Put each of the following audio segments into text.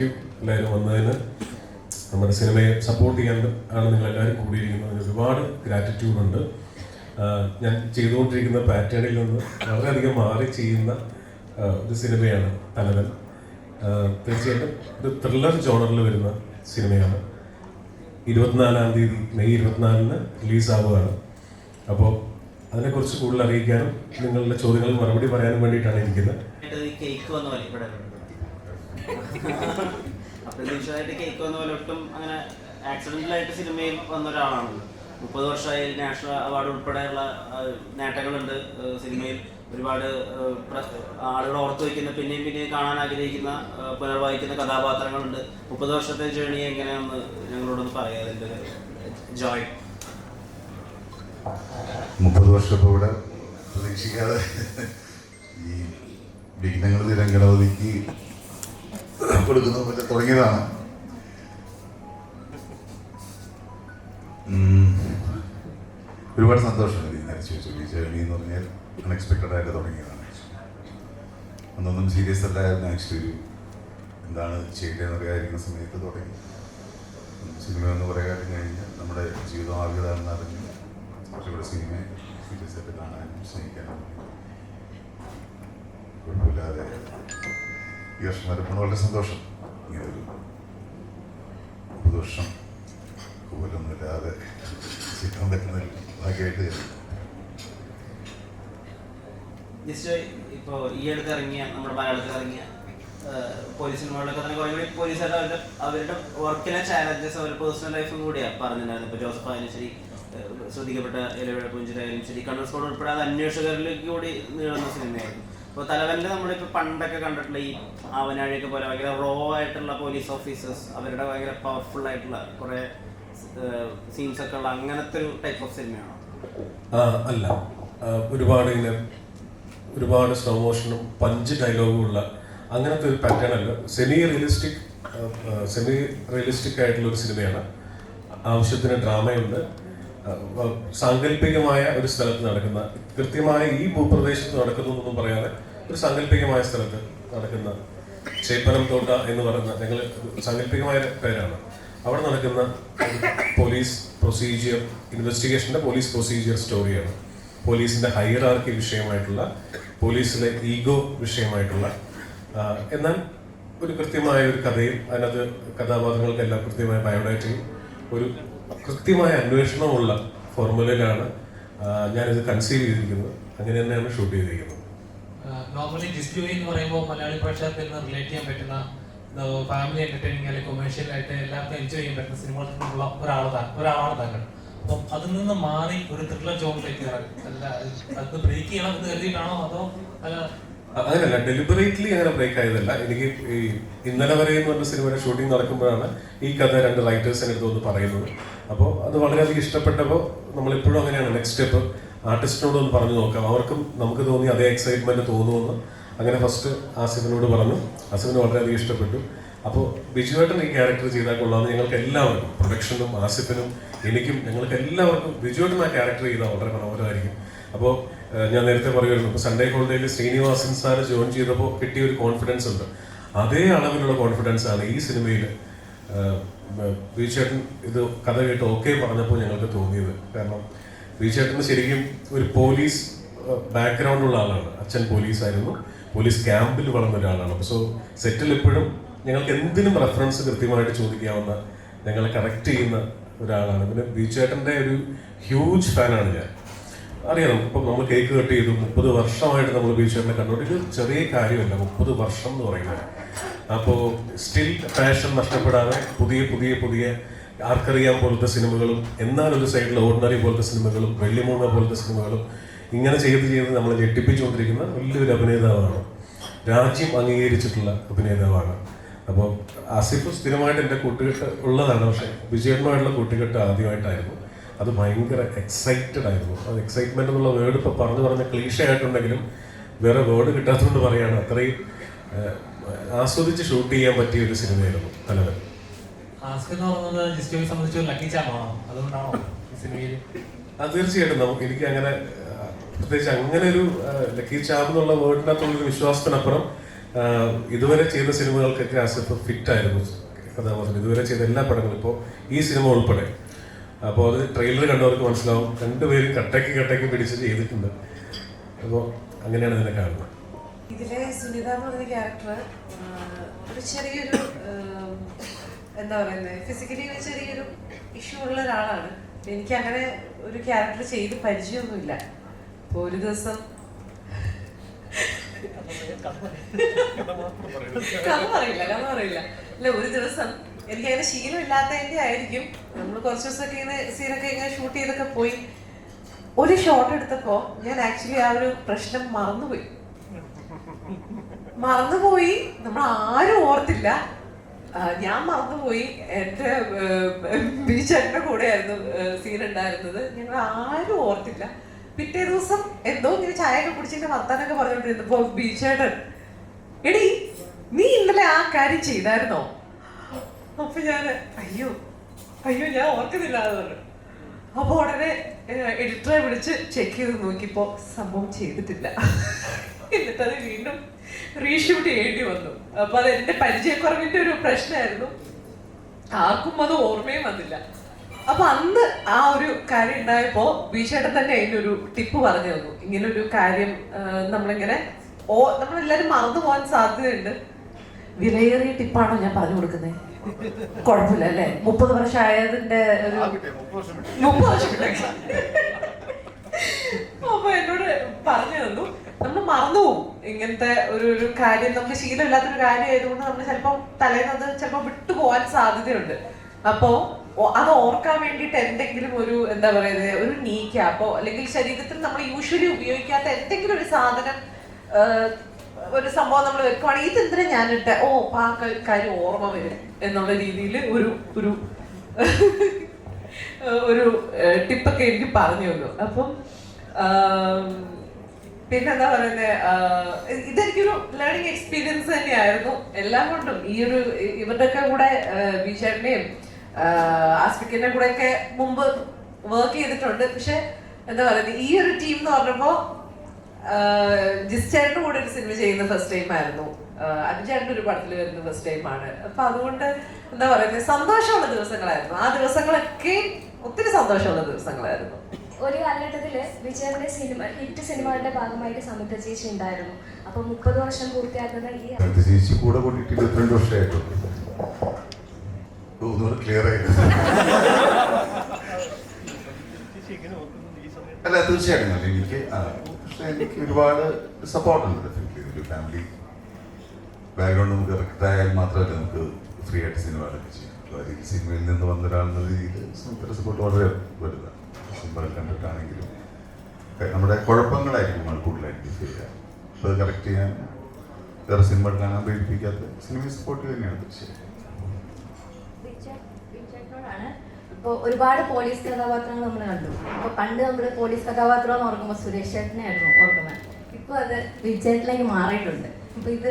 എല്ലാവരും വന്നതിന്, നമ്മുടെ സിനിമയെ സപ്പോർട്ട് ചെയ്യാൻ ആണ് നിങ്ങളെല്ലാവരും കൂടിയിരിക്കുന്നതിന് ഒരുപാട് ഗ്രാറ്റിറ്റ്യൂഡ് ഉണ്ട്. ഞാൻ ചെയ്തുകൊണ്ടിരിക്കുന്ന പാറ്റേണിൽ നിന്ന് വളരെയധികം മാറി ചെയ്യുന്ന ഒരു സിനിമയാണ് തലവൻ. തീർച്ചയായിട്ടും ഒരു ത്രില്ലർ ജോണറിൽ വരുന്ന സിനിമയാണ്. 24-ാം തീയതി മെയ് 24-ന് റിലീസാവുകയാണ്. അപ്പോൾ അതിനെക്കുറിച്ച് കൂടുതൽ അറിയിക്കാനും നിങ്ങളുടെ ചോദ്യങ്ങൾക്ക് മറുപടി പറയാനും വേണ്ടിയിട്ടാണ് ഇരിക്കുന്നത്. അപ്രതീക്ഷിതമായിട്ട് കേക്ക് വന്ന പോലെ ഒട്ടും അങ്ങനെ ആക്സിഡന്റലായിട്ട് സിനിമയിൽ വന്ന ഒരാളാണ്. 30 വർഷമായി നാഷണൽ അവാർഡ് ഉൾപ്പെടെയുള്ള നേട്ടങ്ങളുണ്ട് സിനിമയിൽ. ഒരുപാട് ആളുകൾ ഓർത്തു വയ്ക്കുന്ന, പിന്നെയും പിന്നെയും കാണാൻ ആഗ്രഹിക്കുന്ന, പുനർവായിക്കുന്ന കഥാപാത്രങ്ങളുണ്ട്. 30 വർഷത്തെ ജേണി എങ്ങനെയാണെന്ന് ഞങ്ങളോടൊന്ന് പറയാം. അതിൻ്റെ ജോയ് 30 വർഷപ്പോൾ ഇവിടെ പ്രതീക്ഷിക്കാതെ ഈ വിഘ്നങ്ങൾ തീരം ഗണപതിക്ക് കൊടുക്കുന്ന പോലെ തുടങ്ങിയതാണ്. ഒരുപാട് സന്തോഷമുണ്ട് ഈ നരച്ചു വെച്ചു. ഈ ജേണി എന്ന് പറഞ്ഞാൽ അൺഎക്സ്പെക്റ്റഡ് ആയിട്ട് തുടങ്ങിയതാണ്. അന്നൊന്നും സീരിയസ് അല്ലായിരുന്നു. ആക്ച്വലി എന്താണ് ചെയ്യേണ്ടതെന്ന് അറിയാതിരിക്കുന്ന സമയത്ത് തുടങ്ങി. സിനിമ എന്ന് കുറേ കാര്യം കഴിഞ്ഞ് നമ്മുടെ ജീവിതം ആവിതാണെന്ന് അറിഞ്ഞു. പക്ഷെ ഇവിടെ സിനിമയെ സീരിയസ് ആയിട്ട് കാണാനും സ്നേഹിക്കാനും കുഴപ്പമില്ലാതെ ഈ വർഷം വരപ്പോൾ വളരെ സന്തോഷം. ഇങ്ങനെ ഒരു 30 വർഷം കൂടുതലൊന്നുമില്ലാതെ ചെയ്യാൻ പറ്റുന്ന ഭാഗ്യമായിട്ട് ഇപ്പോൾ ഈ അടുത്ത് ഇറങ്ങിയ നമ്മുടെ മലയാളത്തിൽ ഇറങ്ങിയ പോലീസ് സിനിമകളിലൊക്കെ തന്നെ കുറേ കൂടി പോലീസുകാരുടെ അവരുടെ വർക്കിലെ ചാലഞ്ചസ് അവരുടെ പേഴ്സണൽ ലൈഫും കൂടിയാണ് പറഞ്ഞിട്ടുണ്ടായിരുന്നു. ഇപ്പോൾ ജോസഫ് ആയാലും ശരി, ശ്രദ്ധിക്കപ്പെട്ട ഇലവിഴ പുഞ്ചിരായാലും ശരി, കണ്ണൂർ സ്കോഡ് ഉൾപ്പെടെ അത് അന്വേഷകരിലേക്ക് കൂടി നീളുന്ന സിനിമയായിരുന്നു. ഇപ്പോൾ തലവൻ്റെ നമ്മളിപ്പോൾ പണ്ടൊക്കെ കണ്ടിട്ടുള്ള ഈ ആവനാഴിയൊക്കെ പോലെ ഭയങ്കര റോ ആയിട്ടുള്ള പോലീസ് ഓഫീസേഴ്സ്, അവരുടെ ഭയങ്കര പവർഫുൾ ആയിട്ടുള്ള കുറേ സീൻസ് ഒക്കെ ഉള്ള അങ്ങനത്തെ ഒരു ടൈപ്പ് ഓഫ് സിനിമയാണോ? അല്ല, ഒരുപാട് സ്ലോ മോഷനും പഞ്ച് ഡയലോഗും ഉള്ള അങ്ങനത്തെ ഒരു പാറ്റേൺ അല്ല. സെമി റിയലിസ്റ്റിക് ആയിട്ടുള്ള ഒരു സിനിമയാണ്. ആവശ്യത്തിന് ഡ്രാമയുണ്ട്. സാങ്കല്പികമായ ഒരു സ്ഥലത്ത് നടക്കുന്ന, കൃത്യമായ ഈ ഭൂപ്രദേശത്ത് നടക്കുന്നു എന്നൊന്നും പറയാതെ ഒരു സാങ്കല്പികമായ സ്ഥലത്ത് നടക്കുന്ന ചേപ്പനം തോട്ട എന്ന് പറയുന്ന, ഞങ്ങൾ സാങ്കല്പികമായ പേരാണ്, അവിടെ നടക്കുന്ന പോലീസ് പ്രൊസീജിയർ ഇൻവെസ്റ്റിഗേഷൻ്റെ പോലീസ് പ്രൊസീജിയർ സ്റ്റോറിയാണ്. പോലീസിൻ്റെ ഹൈറാർക്കി വിഷയമായിട്ടുള്ള, പോലീസിലെ ഈഗോ വിഷയമായിട്ടുള്ള, എന്നാൽ ഒരു കൃത്യമായ ഒരു കഥയും അതിനകത്ത് കഥാപാത്രങ്ങൾക്കെല്ലാം കൃത്യമായ ബയോഡാറ്റയും ഒരു കൃത്യമായ അന്വേഷണമുള്ള ഫോർമുലയിലാണ് ഞാനിത് കൺസീവ് ചെയ്തിരിക്കുന്നത്. അങ്ങനെ തന്നെയാണ് ഷൂട്ട് ചെയ്തിരിക്കുന്നത്. നോർമലി ജിസ്റ്റോറി എന്ന് പറയുമ്പോൾ മലയാളി പ്രേക്ഷകർക്ക് റിലേറ്റ് ചെയ്യാൻ പറ്റുന്ന, ഫാമിലി എന്റർടൈനിങ് അല്ലെങ്കിൽ കൊമേഴ്ഷ്യൽ ആയിട്ട് എല്ലാവർക്കും എൻജോയ് ചെയ്യാൻ പറ്റുന്ന സിനിമകളുള്ള ഒരാളാണ് താങ്കൾ. അപ്പം അതിൽ നിന്ന് മാറി ഒരു ത്രില്ലർ ജോണിലേക്ക് അത് ബ്രേക്ക് ചെയ്യണം എന്ന് കരുതിയിട്ടാണോ അതോ അങ്ങനെയല്ല, ഡെലിബറേറ്റ്ലി അങ്ങനെ ബ്രേക്ക് ആയതല്ല. എനിക്ക് ഈ ഇന്നലെ വരെ എന്ന് പറഞ്ഞ സിനിമയുടെ ഷൂട്ടിംഗ് നടക്കുമ്പോഴാണ് ഈ കഥ 2 റൈറ്റേഴ്സിൻ്റെ അടുത്ത് ഒന്ന് പറയുന്നത്. അപ്പോൾ അത് വളരെയധികം ഇഷ്ടപ്പെട്ടപ്പോൾ നമ്മളിപ്പോഴും അങ്ങനെയാണ്, നെക്സ്റ്റ് സ്റ്റെപ്പ് ആർട്ടിസ്റ്റിനോട് ഒന്ന് പറഞ്ഞു നോക്കാം, അവർക്കും നമുക്ക് തോന്നി അതേ എക്സൈറ്റ്മെന്റ് തോന്നുമെന്ന്. അങ്ങനെ ഫസ്റ്റ് ആസിഫിനോട് പറഞ്ഞു. ആസിഫിന് വളരെയധികം ഇഷ്ടപ്പെട്ടു. അപ്പോൾ ബിജുവേട്ടൻ ഈ ക്യാരക്ടർ ചെയ്താൽ കൊള്ളാമെന്ന് ഞങ്ങൾക്ക് എല്ലാവർക്കും, പ്രൊഡക്ഷനും ആസിഫിനും എനിക്കും, ഞങ്ങൾക്ക് എല്ലാവർക്കും ബിജുവേട്ടൻ ആ ക്യാരക്ടർ ചെയ്താൽ വളരെ മനോഹരമായിരിക്കും. അപ്പോൾ ഞാൻ നേരത്തെ പറയുമായിരുന്നു, ഇപ്പോൾ സൺഡേ ഹോളിഡേയിൽ ശ്രീനിവാസൻ സാറ് ജോയിൻ ചെയ്തപ്പോൾ കിട്ടിയ ഒരു കോൺഫിഡൻസ് ഉണ്ട്. അതേ അളവിലുള്ള കോൺഫിഡൻസ് ആണ് ഈ സിനിമയിൽ ബിജുവേട്ടൻ ഇത് കഥ കേട്ട് ഓക്കെ പറഞ്ഞപ്പോൾ ഞങ്ങൾക്ക് തോന്നിയത്. കാരണം ബിജുവേട്ടന് ശരിക്കും ഒരു പോലീസ് ബാക്ക്ഗ്രൗണ്ട് ഉള്ള ആളാണ്. അച്ഛൻ പോലീസായിരുന്നു, പോലീസ് ക്യാമ്പിൽ വളർന്ന ഒരാളാണ്. സോ സെറ്റിൽ എപ്പോഴും ഞങ്ങൾക്ക് എന്തിനും റെഫറൻസ് കൃത്യമായിട്ട് ചോദിക്കാവുന്ന, ഞങ്ങളെ കറക്റ്റ് ചെയ്യുന്ന ഒരാളാണ്. പിന്നെ ബിജുവേട്ടൻ്റെ ഒരു ഹ്യൂജ് ഫാനാണ് ഞാൻ. അറിയാം, ഇപ്പം നമ്മൾ കേക്ക് കട്ട് ചെയ്തു. 30 വർഷമായിട്ട് നമ്മൾ ബിജുവേട്ടനെ കണ്ടോണ്ട്, ഇത് ചെറിയ കാര്യമല്ല 30 വർഷം എന്ന് പറയുന്നത്. അപ്പോൾ സ്റ്റിൽ പാഷൻ നഷ്ടപ്പെടാതെ പുതിയ പുതിയ പുതിയ ആർക്കറിയാൻ പോലത്തെ സിനിമകളും, എന്നാൽ ഒരു സൈഡിൽ ഓർഡിനറി പോലത്തെ സിനിമകളും, വെള്ളിമൂങ്ങ പോലത്തെ സിനിമകളും ഇങ്ങനെ ചെയ്ത് നമ്മളെ ഞെട്ടിപ്പിച്ചുകൊണ്ടിരിക്കുന്ന വലിയൊരു അഭിനേതാവാണ്. രാജ്യം അംഗീകരിച്ചിട്ടുള്ള അഭിനേതാവാണ്. അപ്പോൾ ആസിഫ് സ്ഥിരമായിട്ട് എൻ്റെ കൂട്ടുകെട്ട് ഉള്ളതാണ്. പക്ഷേ വിജയേട്ടനുമായിട്ടുള്ള കൂട്ടുകെട്ട് ആദ്യമായിട്ടായിരുന്നു. അത് ഭയങ്കര എക്സൈറ്റഡ് ആയിരുന്നു. അത് എക്സൈറ്റ്മെന്റ് എന്നുള്ള വേർഡ് ഇപ്പോൾ പറഞ്ഞ ക്ലീഷ ആയിട്ടുണ്ടെങ്കിലും വേറെ വേർഡ് കിട്ടാത്തതുകൊണ്ട് പറയാണ്, അത്രയും ആസ്വദിച്ച് ഷൂട്ട് ചെയ്യാൻ പറ്റിയ ഒരു സിനിമയായിരുന്നു തലവൻ. തീർച്ചയായിട്ടും എനിക്ക് അങ്ങനെ പ്രത്യേകിച്ച് അങ്ങനെ ഒരു ലക്കി ചാം എന്നുള്ള വേർഡിനകത്തുള്ളൊരു വിശ്വാസത്തിനപ്പുറം ഇതുവരെ ചെയ്ത സിനിമകൾക്കൊക്കെ ആസ് എ ഫിറ്റ് ആയിരുന്നു കഥാപാത്രം. ഇതുവരെ ചെയ്ത എല്ലാ പടങ്ങളും, ഇപ്പോൾ ഈ സിനിമ ഉൾപ്പെടെ. അപ്പോൾ അത് ട്രെയിലർ കണ്ടവർക്ക് മനസ്സിലാവും, രണ്ടുപേരും കട്ടയ്ക്ക് പിടിച്ച് ചെയ്തിട്ടുണ്ട്. അപ്പോൾ അങ്ങനെയാണ് ഇതിനെ കാണുന്നത്. ഇതിലെ സുനിത എന്ന് പറഞ്ഞ ക്യാരക്ടർ ഒരു ചെറിയൊരു എന്താ പറയുന്നത്, ഫിസിക്കലി ഒരു ചെറിയൊരു ഇഷ്യൂ ഉള്ള ഒരാളാണ്. എനിക്ക് അങ്ങനെ ഒരു ക്യാരക്ടർ ചെയ്ത് പരിചയമൊന്നുമില്ല. അപ്പോൾ ഒരു ദിവസം കഥ പറയില്ല. അല്ല, ഒരു ദിവസം എനിക്കങ്ങനെ ശീലമില്ലാത്തതിൻ്റെ ആയിരിക്കും, നമ്മൾ കുറച്ച് ദിവസമൊക്കെ ഇങ്ങനെ സീനൊക്കെ ഇങ്ങനെ ഷൂട്ട് ചെയ്തൊക്കെ പോയി ഒരു ഷോട്ട് എടുത്തപ്പോൾ ഞാൻ ആക്ച്വലി ആ ഒരു പ്രശ്നം മറന്നുപോയി. നമ്മൾ ആരും ഓർത്തില്ല, ഞാൻ മറന്നുപോയി. എൻ്റെ ബീച്ചേട്ടൻ്റെ കൂടെയായിരുന്നു സീൻ ഉണ്ടായിരുന്നത്. ഞങ്ങൾ ആരും ഓർത്തില്ല. പിറ്റേ ദിവസം എന്തോ ഇങ്ങനെ ചായയൊക്കെ കുടിച്ചിട്ട് വർത്താനൊക്കെ പറഞ്ഞോണ്ടിരുന്നപ്പോ ബീച്ചേട്ടൻ, എടി നീ ഇന്നലെ ആ കാര്യം ചെയ്തായിരുന്നോ? അപ്പൊ ഞാൻ അയ്യോ ഞാൻ ഓർക്കുന്നില്ല എന്ന് പറഞ്ഞു. അപ്പൊ ഉടനെ എഡിറ്ററെ വിളിച്ച് ചെക്ക് ചെയ്ത് നോക്കിയപ്പോ സംഭവം ചെയ്തിട്ടില്ല. എന്നിട്ടത് വീണ്ടും റീഷൂട്ട് ചെയ്യേണ്ടി വന്നു. അപ്പൊ അത് എന്റെ പരിചയക്കുറവിന്റെ ഒരു പ്രശ്നമായിരുന്നു. ആർക്കും അത് ഓർമ്മയും വന്നില്ല. അപ്പൊ അന്ന് ആ ഒരു കാര്യം ഉണ്ടായപ്പോ ബീച്ചേട്ടൻ തന്നെ അതിനൊരു ടിപ്പ് പറഞ്ഞു തന്നു. ഇങ്ങനൊരു കാര്യം നമ്മളെല്ലാരും മറന്നു പോകാൻ സാധ്യതയുണ്ട്. വിലയേറിയ ടിപ്പാണോ ഞാൻ പറഞ്ഞു കൊടുക്കുന്നത്? കുഴപ്പമില്ല അല്ലേ? 30 വർഷം ആയതിന്റെ ഒരു 30 വർഷം. അപ്പൊ എന്നോട് പറഞ്ഞു തന്നു, നമ്മൾ മറന്നുപോകും ഇങ്ങനത്തെ ഒരു കാര്യം. നമുക്ക് ശീലമില്ലാത്തൊരു കാര്യം ആയതുകൊണ്ട് നമ്മൾ ചിലപ്പോൾ തലേന്നത് ചിലപ്പോൾ വിട്ടുപോകാൻ സാധ്യതയുണ്ട്. അപ്പോ അത് ഓർക്കാൻ വേണ്ടിയിട്ട് എന്തെങ്കിലും ഒരു എന്താ പറയുന്നത്, ഒരു നീ ക്യാപ്പോ അല്ലെങ്കിൽ ശരീരത്തിൽ നമ്മൾ യൂഷ്വലി ഉപയോഗിക്കാത്ത എന്തെങ്കിലും ഒരു സാധനം, ഒരു സംഭവം നമ്മൾ വെക്കുവാണെങ്കിൽ ഇതെന്തിനാ ഞാനിട്ട് ആ കാര്യം ഓർമ്മ വരും എന്നുള്ള രീതിയിൽ ഒരു ഒരു ഒരു ടിപ്പൊക്കെ എനിക്ക് പറഞ്ഞു തന്നു. അപ്പം പിന്നെന്താ പറയുന്നത്, ഇതെനിക്കൊരു ലേണിംഗ് എക്സ്പീരിയൻസ് തന്നെയായിരുന്നു എല്ലാം കൊണ്ടും. ഈ ഒരു ഇവരുടെയൊക്കെ കൂടെ ബീച്ചേട്ടനെയും ആസ്പിക്കിന്റെ കൂടെ ഒക്കെ മുമ്പ് വർക്ക് ചെയ്തിട്ടുണ്ട്. പക്ഷെ എന്താ പറയുന്നത്, ഈ ഒരു ടീം എന്ന് പറഞ്ഞപ്പോ ജിസ്റ്റേട്ടന്റെ കൂടെ ഒരു സിനിമ ചെയ്യുന്ന ഫസ്റ്റ് ടൈം ആയിരുന്നു. അഞ്ചേട്ടൻ്റെ ഒരു പടത്തിൽ വരുന്ന ഫസ്റ്റ് ടൈമാണ്. അപ്പൊ അതുകൊണ്ട് എന്താ പറയുന്നത്, സന്തോഷമുള്ള ദിവസങ്ങളായിരുന്നു. ആ ദിവസങ്ങളൊക്കെ ഒത്തിരി സന്തോഷമുള്ള ദിവസങ്ങളായിരുന്നു. ഒരു കാലഘട്ടത്തില് വിജയന്റെ ഹിറ്റ് സിനിമകളുടെ ഭാഗമായിട്ട് സമുദ്ര ചേച്ചി ഉണ്ടായിരുന്നു. അപ്പൊ 30 വർഷം പൂർത്തിയാക്കുന്ന ഈ ചേച്ചി കൂടെ കൂട്ടിയിട്ട് 22 വർഷമായിട്ടുണ്ട്. ക്ലിയർ ആയിട്ട് അല്ല, തീർച്ചയായിട്ടും എനിക്ക് ഒരുപാട് സപ്പോർട്ടുണ്ട്. ഒരു ഫാമിലി ബാക്ക്ഗ്രൗണ്ട് നമുക്ക് കറക്റ്റ് ആയാൽ മാത്രമല്ല നമുക്ക് ഫ്രീ ആയിട്ട് സിനിമകളൊക്കെ ചെയ്യാം. സിനിമയിൽ നിന്ന് വന്ന ഒരാളെന്ന രീതിയിൽ സപ്പോർട്ട് വളരെ വലുതാണ്. സിനിമകൾ കണ്ടിട്ടാണെങ്കിലും നമ്മുടെ കുഴപ്പങ്ങളായിരിക്കും നമ്മൾ കൂടുതലായിട്ട് ഫീൽ ചെയ്യാം. അപ്പോൾ അത് കറക്റ്റ് ചെയ്യാൻ വേറെ സിനിമകൾ കാണാൻ പ്രേരിപ്പിക്കാത്ത സിനിമയെ സപ്പോർട്ട് തന്നെയാണ് തീർച്ചയായും. ഇപ്പോൾ ഒരുപാട് പോലീസ് കഥാപാത്രങ്ങൾ നമ്മൾ കണ്ടു. അപ്പോൾ പണ്ട് നമ്മൾ പോലീസ് കഥാപാത്രം എന്ന് ഓർക്കുമ്പോൾ സുരേഷ് ചേട്ടനെയായിരുന്നു ഓർക്കുന്നത്. ഇപ്പോൾ അത് വിജയേട്ടനിലേക്ക് മാറിയിട്ടുണ്ട്. അപ്പോൾ ഇത്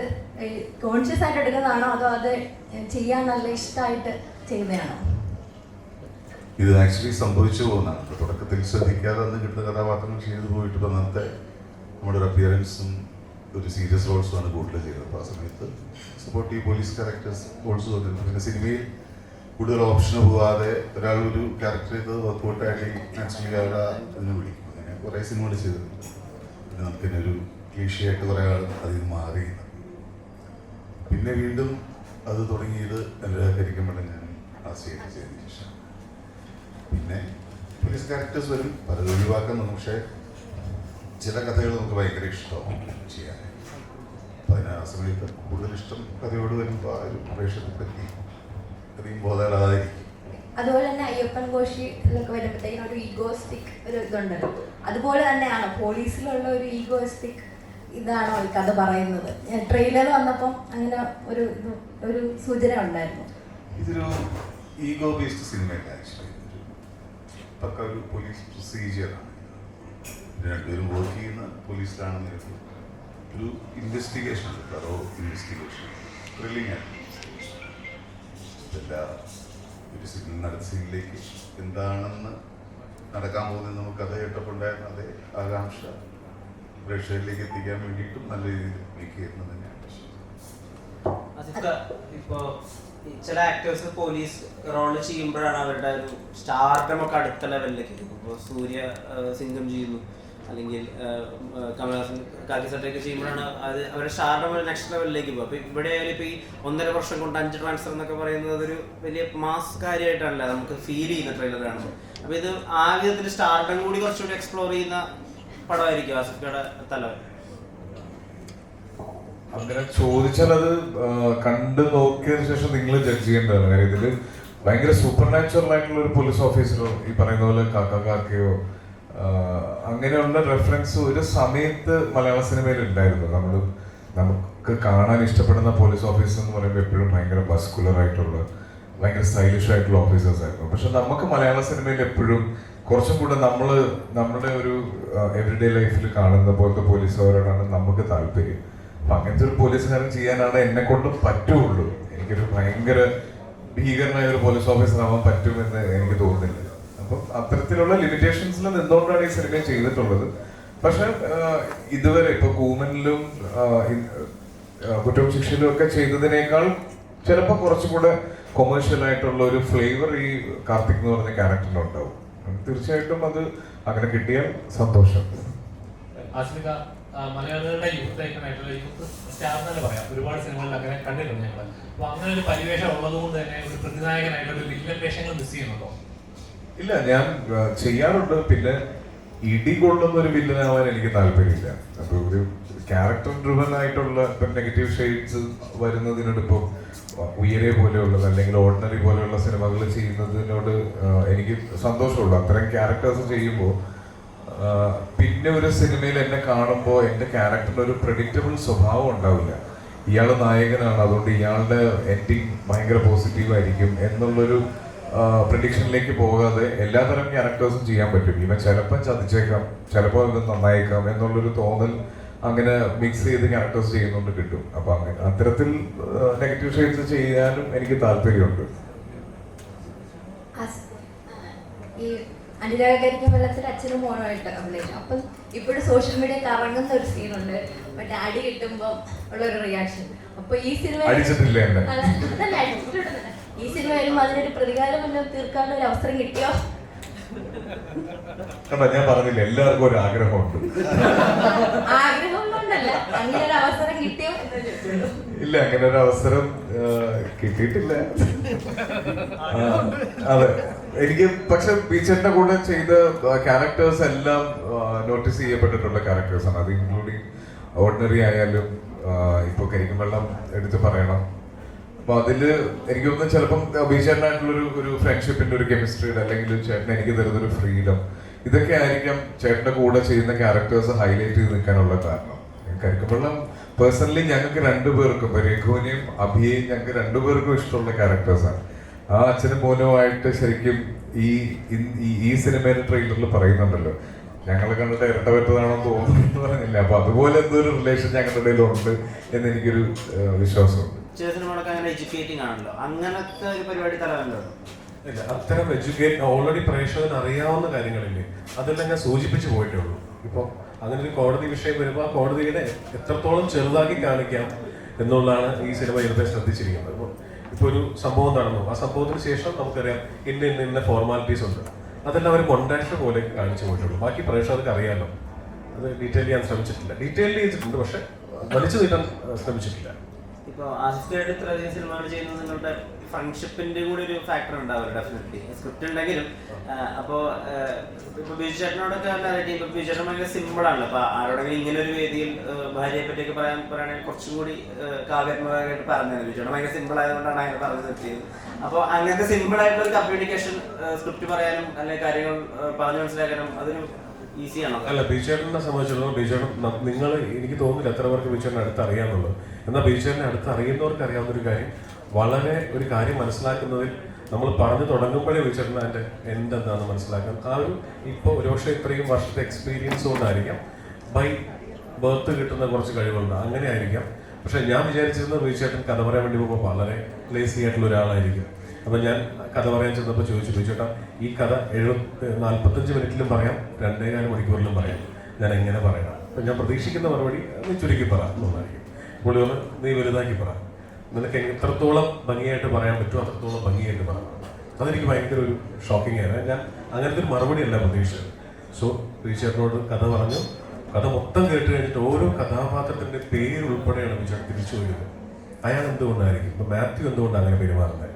കോൺഷ്യസ് ആയിട്ട് എടുക്കുന്നതാണോ അതോ അത് ചെയ്യാൻ നല്ല ഇഷ്ടമായിട്ട് ചെയ്യുന്നതാണോ? ഇത് ആക്ച്വലി സംഭവിച്ചു പോകുന്നതാണ്. തുടക്കത്തിൽ ശ്രദ്ധിക്കാതെ അന്ന് കിട്ടുന്ന കഥാപാത്രങ്ങൾ ചെയ്തു പോയിട്ട് ഇപ്പോൾ അന്നത്തെ നമ്മുടെ ഒരു അപ്പിയറൻസും ഒരു സീരിയസ് റോൾസുമാണ് കൂടുതൽ ചെയ്തത്. അപ്പോൾ ആ സമയത്ത് സപ്പോർട്ടീവ് പോലീസ് ക്യാരക്ടേഴ്സ് റോൾസ് തോന്നിയിരുന്നു. പിന്നെ സിനിമയിൽ കൂടുതൽ ഓപ്ഷന് പോകാതെ ഒരാൾ ഒരു ക്യാരക്ടർ ചെയ്ത് വർക്കൗട്ടായിട്ട് നാച്ചുറലി അവരെ അതിന് വിളിക്കും. അങ്ങനെ കുറേ സിനിമകൾ ചെയ്തിട്ടുണ്ട്. പിന്നെ നമുക്കിന്നെ ഒരു ക്ലീഷയായിട്ട് കുറേ ആൾ അതിൽ മാറി. പിന്നെ വീണ്ടും അത് തുടങ്ങിയത് എൻ്റെ കരിക്കമ്പഴ ഞാൻ ആശയൊക്കെ ചെയ്തതിന് ശേഷം പിന്നെ പോലീസ് ക്യാരക്ടേഴ്സ് വരും, പലത് ഒഴിവാക്കുന്നു. പക്ഷേ ചില കഥകൾ നമുക്ക് ഭയങ്കര ഇഷ്ടമാവും ചെയ്യാൻ. അപ്പം അതിന് ആ സമയത്ത് കൂടുതൽ ഇഷ്ടം കഥയോട് വരുമ്പോൾ ആ ഒരു പ്രേക്ഷകത്തെ പറ്റി അധികം ബോധങ്ങളായിരിക്കും. അതുപോലെ തന്നെ അയ്യപ്പൻ കോശിയിലൊക്കെ വരുമ്പോഴത്തേക്കും ഒരു ഈഗോസ്റ്റിക് ഒരു ഇതുണ്ടല്ലോ, അതുപോലെ തന്നെയാണോ പോലീസിലുള്ള ഒരു ഈഗോസ്റ്റിക് ഇതാണോ ഈ കഥ പറയുന്നത്? ട്രെയിലർ വന്നപ്പം അങ്ങനെ ഒരു സൂചന ഉണ്ടായിരുന്നു. ഇതൊരു ഈഗോ ബേസ്ഡ് സിനിമയല്ല. ആക്ച്വലി പക്ക ഒരു പോലീസ് പ്രൊസീജിയറാണ്. രണ്ടുപേരും വർക്ക് ചെയ്യുന്ന പോലീസിലാണെന്ന് ഒരു ഇൻവെസ്റ്റിഗേഷൻ ഉണ്ട്. തറോ ഇൻവെസ്റ്റിഗേഷൻ, ത്രില്ലിംഗ് ആണ്. എല്ലാ ഒരു സിനിമ നടത്ത സീനിലേക്ക് എന്താണെന്ന് നടക്കാൻ പോകുന്നത് നമുക്ക് കഥ കേട്ടപ്പോണ്ടായിരുന്ന അതേ ആകാംക്ഷ പ്രേക്ഷകരിലേക്ക് എത്തിക്കാൻ വേണ്ടിയിട്ടും നല്ല രീതിയിൽ മേക്ക് ചെയ്യുന്നത് തന്നെയാണ്. ഇപ്പോ ചില ആക്ടേഴ്സ് പോലീസ് റോള് ചെയ്യുമ്പോഴാണ് അവരുടെ ഒരു സ്റ്റാർഡം ഒക്കെ അടുത്ത ലെവലിലേക്ക് എത്തുന്നത്. ഇപ്പോൾ സൂര്യ സിംഗം ചെയ്യുന്നു, അല്ലെങ്കിൽ കമലഹാസൻ കാക്കി സട്ടയൊക്കെ ചെയ്യുമ്പോഴാണ് അത് അവരുടെ സ്റ്റാർഡം ഒരു നെക്സ്റ്റ് ലെവലിലേക്ക് പോകും. അപ്പോൾ ഇവിടെ ആയാലും ഇപ്പോൾ ഈ 1.5 വർഷം കൊണ്ട് 5 ട്രാൻസ്ഫർ എന്നൊക്കെ പറയുന്നത് അതൊരു വലിയ മാസ് കാര്യമായിട്ടാണല്ലോ നമുക്ക് ഫീൽ ചെയ്യുന്ന ട്രെയിലർ കാണുമ്പോൾ. അപ്പോൾ ഇത് ആ വിധത്തിൽ സ്റ്റാർഡം കൂടി കുറച്ചുകൂടി എക്സ്പ്ലോർ ചെയ്യുന്ന പടമായിരിക്കും ആസിഫിയുടെ തലവൻ. അങ്ങനെ ചോദിച്ചാൽ അത് കണ്ടു നോക്കിയതിനു ശേഷം നിങ്ങൾ ജഡ്ജ് ചെയ്യേണ്ടതാണ്. കാര്യം ഇതിൽ ഭയങ്കര സൂപ്പർ നാച്ചുറൽ ആയിട്ടുള്ള ഒരു പോലീസ് ഓഫീസറോ ഈ പറയുന്ന പോലെ കാക്കയോ അങ്ങനെയുള്ള റെഫറൻസ് ഒരു സമയത്ത് മലയാള സിനിമയിൽ ഉണ്ടായിരുന്നു. നമുക്ക് കാണാൻ ഇഷ്ടപ്പെടുന്ന പോലീസ് ഓഫീസർ എന്ന് പറയുമ്പോൾ എപ്പോഴും ഭയങ്കര മസ്കുലർ ആയിട്ടുള്ള ഭയങ്കര സ്റ്റൈലിഷ് ആയിട്ടുള്ള ഓഫീസേഴ്സ് ആയിരുന്നു. പക്ഷെ നമുക്ക് മലയാള സിനിമയിൽ എപ്പോഴും കുറച്ചും കൂടെ നമ്മുടെ ഒരു എവറിഡേ ലൈഫിൽ കാണുന്ന പോലത്തെ പോലീസുകാരോടാണ് നമുക്ക് താല്പര്യം. അപ്പൊ അങ്ങനത്തെ ഒരു പോലീസുകാരൻ ചെയ്യാനാണ് എന്നെ കൊണ്ട് പറ്റുള്ളൂ. എനിക്കൊരു ഭയങ്കര ഭീകരനായ ഒരു പോലീസ് ഓഫീസർ ആവാൻ പറ്റുമെന്ന് എനിക്ക് തോന്നുന്നില്ല. അപ്പം അത്തരത്തിലുള്ള ലിമിറ്റേഷൻസിൽ നിന്നുകൊണ്ടാണ് ഈ സിനിമ ചെയ്തിട്ടുള്ളത്. പക്ഷെ ഇതുവരെ ഇപ്പൊ കൂമനിലും കുറ്റവും ശിക്ഷയിലും ഒക്കെ ചെയ്തതിനേക്കാൾ ചിലപ്പോൾ കുറച്ചുകൂടെ കൊമേഴ്ഷ്യൽ ആയിട്ടുള്ള ഒരു ഫ്ലേവർ ഈ കാർത്തിക് എന്ന് പറഞ്ഞ ക്യാരക്ടറിനുണ്ടാവും. തീർച്ചയായിട്ടും അത് അങ്ങനെ കിട്ടിയാൽ സന്തോഷം. ആശ്രിക മലയാളികളുടെ യൂത്ത് ഐക്കണായിട്ടുള്ള യൂത്ത് സ്റ്റാർ തന്നെ പറയാം. ഒരുപാട് സിനിമകളിൽ അങ്ങനെ കണ്ടിട്ടുണ്ട് ഞങ്ങൾ. അപ്പൊ അങ്ങനെ ഒരു പരിവേഷം ഉള്ളതുകൊണ്ട് തന്നെ ഒരു പ്രതിനായകനായിട്ടുള്ള ഒരു വില്ലൻ വേഷങ്ങൾ മിസ് ചെയ്യുന്നുണ്ടോ? ഇല്ല, ഞാൻ ചെയ്യാറുണ്ട്. പിന്നെ ഇടികൊള്ളുന്ന ഒരു വില്ലനാവാൻ എനിക്ക് താല്പര്യമില്ല. അപ്പൊ ഒരു ക്യാരക്ടർ ഡ്രിവൻ ആയിട്ടുള്ള ഇപ്പം നെഗറ്റീവ് ഷെയ്ഡ്സ് വരുന്നതിനോട് ഇപ്പോൾ ഉയരെ പോലെയുള്ളത് അല്ലെങ്കിൽ ഓർഡിനറി പോലെയുള്ള സിനിമകൾ ചെയ്യുന്നതിനോട് എനിക്ക് സന്തോഷമുള്ളൂ. അത്തരം ക്യാരക്ടേഴ്സ് ചെയ്യുമ്പോൾ പിന്നെ ഒരു സിനിമയിൽ എന്നെ കാണുമ്പോൾ എൻ്റെ ക്യാരക്ടറിന് ഒരു പ്രെഡിക്റ്റബിൾ സ്വഭാവം ഉണ്ടാവില്ല. ഇയാൾ നായകനാണ്, അതുകൊണ്ട് ഇയാളുടെ എൻഡിങ് ഭയങ്കര പോസിറ്റീവായിരിക്കും എന്നുള്ളൊരു പ്രഡിക്ഷനിലേക്ക് പോകാതെ എല്ലാതരം ക്യാരക്ടേഴ്സും ചെയ്യാൻ പറ്റും. ഇവൻ ചിലപ്പോൾ ചതിച്ചേക്കാം, ചിലപ്പോൾ ഇത് നന്നായേക്കാം എന്നുള്ളൊരു തോന്നൽ അങ്ങനെ മിക്സ് ചെയ്ത് ക്യാരക്ടേഴ്സ് ചെയ്യുന്നുണ്ട് കിട്ടും. അപ്പൊ അങ്ങനെ അത്തരത്തിൽ നെഗറ്റീവ് ഷെയ്ഡ്സ് ചെയ്യാനും എനിക്ക് താല്പര്യമുണ്ട്. ഈ അനുരാഗരിക്കും വെള്ളത്തിൽ അച്ഛനും മോനുമായിട്ട് അഭിനയിച്ചു. അപ്പം ഇപ്പോഴും സോഷ്യൽ മീഡിയ കറങ്ങുന്ന ഒരു സീനുണ്ട്, മറ്റേ അടി കിട്ടുമ്പോൾ ഉള്ള ഒരു റിയാക്ഷൻ. അപ്പൊ ഈ സിനിമ അടിച്ചിട്ടില്ല എന്നെ. ഈ സിനിമ വരുമ്പോൾ അതിനൊരു പ്രതികാരം തീർക്കാനുള്ള ഒരു അവസരം കിട്ടിയോ? കണ്ടോ, ഞാൻ പറഞ്ഞില്ല എല്ലാവർക്കും ഒരു ആഗ്രഹമുണ്ട്. ആഗ്രഹമുള്ളതല്ല, അങ്ങനെ ഒരു അവസരം കിട്ടിയോ? ഇല്ല, അങ്ങനെ ഒരു അവസരം കിട്ടിയിട്ടില്ല. അതെ, എനിക്ക് പക്ഷെ ബീച്ചറിന്റെ കൂടെ ചെയ്ത ക്യാരക്ടേഴ്സ് എല്ലാം നോട്ടീസ് ചെയ്യപ്പെട്ടിട്ടുള്ള ക്യാരക്ടേഴ്സാണ്. അത് ഇൻക്ലൂഡിങ് ഓർഡിനറി ആയാലും ഇപ്പൊ കരിക്കും വെള്ളം എടുത്ത് പറയണം. അപ്പൊ അതില് എനിക്ക് തോന്നുന്നു ചിലപ്പം ബീച്ചേട്ടനായിട്ടുള്ള ഒരു ഫ്രണ്ട്ഷിപ്പിന്റെ ഒരു കെമിസ്ട്രിയുടെ അല്ലെങ്കിൽ ചേട്ടൻ എനിക്ക് തരുന്നൊരു ഫ്രീഡം, ഇതൊക്കെ ആയിരിക്കാം ചേട്ടന്റെ കൂടെ ചെയ്യുന്ന ക്യാരക്ടേഴ്സ് ഹൈലൈറ്റ് ചെയ്ത് നിൽക്കാനുള്ള കാരണം. കരിക്കുമ്പള്ളം പേഴ്സണലി ഞങ്ങൾക്ക് രണ്ടുപേർക്കും, രഘുവിനെയും അഭിയെയും ഞങ്ങൾക്ക് രണ്ടുപേർക്കും ഇഷ്ടമുള്ള ക്യാരക്ടേഴ്സാണ്. ആ അച്ഛനും മോനുമായിട്ട് ശരിക്കും ഈ സിനിമയുടെ ട്രെയിലറിൽ പറയുന്നുണ്ടല്ലോ, ഞങ്ങളെ കണ്ടിട്ട് ഇരട്ടപറ്റതാണെന്ന് തോന്നുന്നു പറഞ്ഞില്ല. അപ്പൊ അതുപോലെ എന്തോ ഒരു റിലേഷൻ ഞങ്ങളുടെ ഇടയിലുണ്ട് എന്ന് എനിക്കൊരു വിശ്വാസമുണ്ട്. ചില സിനിമകളൊക്കെ അങ്ങനെ എഡ്യൂക്കേറ്റിംഗ് ആണല്ലോ, അങ്ങനത്തെ ഒരു പരിപാടി തലവല്ലോ? ഇല്ല, അത്തരം എഡ്യൂക്കേറ്റ് ഓൾറെഡി പ്രേക്ഷകന് അറിയാവുന്ന കാര്യങ്ങളില്ലേ, അതെല്ലാം ഞാൻ സൂചിപ്പിച്ചു പോയിട്ടേ ഉള്ളൂ. ഇപ്പോൾ അങ്ങനെ ഒരു കോടതി വിഷയം വരുമ്പോൾ ആ കോടതിയുടെ എത്രത്തോളം ചെറുതാക്കി കാണിക്കാം എന്നുള്ളതാണ് ഈ സിനിമ ഇതുവരെ ശ്രദ്ധിച്ചിരിക്കുന്നത്. ഇപ്പോൾ ഒരു സംഭവം നടന്നു, ആ സംഭവത്തിന് ശേഷം നമുക്കറിയാം ഇന്ന ഫോർമാലിറ്റീസ് ഉണ്ട്, അതെല്ലാം അവർ കൊണ്ടാക്ട് പോലെ കാണിച്ചു പോയിട്ടുള്ളൂ. ബാക്കി പ്രേക്ഷകർക്ക് അറിയാമല്ലോ. അത് ഡീറ്റെയിൽ ചെയ്യാൻ ശ്രമിച്ചിട്ടില്ല. ഡീറ്റെയിൽ ചെയ്തിട്ടുണ്ട്, പക്ഷെ വലിച്ചു നീട്ടാൻ ശ്രമിച്ചിട്ടില്ല. ഇപ്പോൾ ആസിഫായിട്ട് ഇത്രയധികം സിനിമകൾ ചെയ്യുന്നത് നിങ്ങളുടെ ഫ്രണ്ട്ഷിപ്പിന്റെ കൂടി ഒരു ഫാക്ടർ ഉണ്ടാവില്ല ഡെഫിനറ്റ്ലി, സ്ക്രിപ്റ്റ് ഉണ്ടെങ്കിലും. അപ്പോൾ ഇപ്പോൾ ബിജു ചേട്ടനോടൊക്കെ ഇപ്പോൾ ബിജു ചേട്ടൻ ഭയങ്കര സിമ്പിളാണല്ലോ. അപ്പോൾ ആരോടെങ്കിലും ഇങ്ങനെ ഒരു വേദിയിൽ ഭാര്യയെ പറ്റിയൊക്കെ പറയുകയാണെങ്കിൽ കുറച്ചും കൂടി കാവ്യാത്മകമായിട്ട് പറഞ്ഞത്. ബിജു ചേട്ടൻ ഭയങ്കര സിമ്പിൾ ആയതുകൊണ്ടാണ് അങ്ങനെ പറഞ്ഞു നിർത്തിയത്. അപ്പോൾ അങ്ങനത്തെ സിമ്പിൾ ആയിട്ടുള്ള ഒരു കമ്മ്യൂണിക്കേഷൻ സ്ക്രിപ്റ്റ് പറയാനും അല്ലെങ്കിൽ കാര്യങ്ങൾ പറഞ്ഞു മനസ്സിലാക്കാനും അതൊരു ഈസിയാണോ? അല്ല, ബിജുചേട്ടനെ സംബന്ധിച്ചിടത്തോളം ബിജുചേട്ടൻ നിങ്ങൾ എനിക്ക് തോന്നുന്നില്ല എത്ര പേർക്ക് ബിജുചേട്ടനെ അടുത്ത് അറിയാമെന്നുള്ളത്. എന്നാൽ ബിജുചേട്ടനെ അടുത്ത് അറിയുന്നവർക്ക് അറിയാവുന്ന ഒരു കാര്യം, വളരെ ഒരു കാര്യം മനസ്സിലാക്കുന്നതിൽ നമ്മൾ പറഞ്ഞു തുടങ്ങുമ്പോഴേ ബിജുചേട്ടൻ അതിൻ്റെ എന്തെന്താണെന്ന് മനസ്സിലാക്കാൻ ആ ഒരു ഇപ്പോൾ ഒരുപക്ഷെ ഇത്രയും വർഷത്തെ എക്സ്പീരിയൻസ് കൊണ്ടായിരിക്കാം, ബൈ ബർത്ത് കിട്ടുന്ന കുറച്ച് കഴിവുണ്ട്, അങ്ങനെ ആയിരിക്കാം. പക്ഷെ ഞാൻ വിചാരിച്ചിരുന്നത് ബിജുചേട്ടൻ കഥ പറയാൻ വേണ്ടി പോകുമ്പോൾ വളരെ ലേസി ആയിട്ടുള്ള ഒരാളായിരിക്കും. അപ്പം ഞാൻ കഥ പറയാൻ ചെന്നപ്പോൾ ചോദിച്ചു, ബിജുചേട്ടാ ഈ കഥ 45 മിനിറ്റിലും പറയാം, 2.25 മണിക്കൂറിലും പറയാം, ഞാൻ എങ്ങനെ പറയണം? അപ്പം ഞാൻ പ്രതീക്ഷിക്കുന്ന മറുപടി നീ ചുരുക്കി പറ എന്നുള്ളതായിരിക്കും. പുള്ളി ഒന്ന് നീ വലുതാക്കി പറ. നിനക്ക് എത്രത്തോളം ഭംഗിയായിട്ട് പറയാൻ പറ്റുമോ അത്രത്തോളം ഭംഗിയായിട്ട് പറയണം. അതെനിക്ക് ഭയങ്കര ഒരു ഷോക്കിംഗ് ആയിരുന്നു. ഞാൻ അങ്ങനത്തെ ഒരു മറുപടി അല്ല പ്രതീക്ഷിച്ചത്. സോ ബിജുചേട്ടനോട് കഥ പറഞ്ഞു. കഥ മൊത്തം കേട്ട് കഴിഞ്ഞിട്ട് ഓരോ കഥാപാത്രത്തിന്റെ പേര് ഉൾപ്പെടെയാണ് ബിജുചേട്ടൻ തിരിച്ചു പോയത്. അയാൾ എന്തുകൊണ്ടായിരിക്കും, ഇപ്പൊ മാത്യു എന്തുകൊണ്ടാണ് അങ്ങനെ പെരുമാറുന്നത്,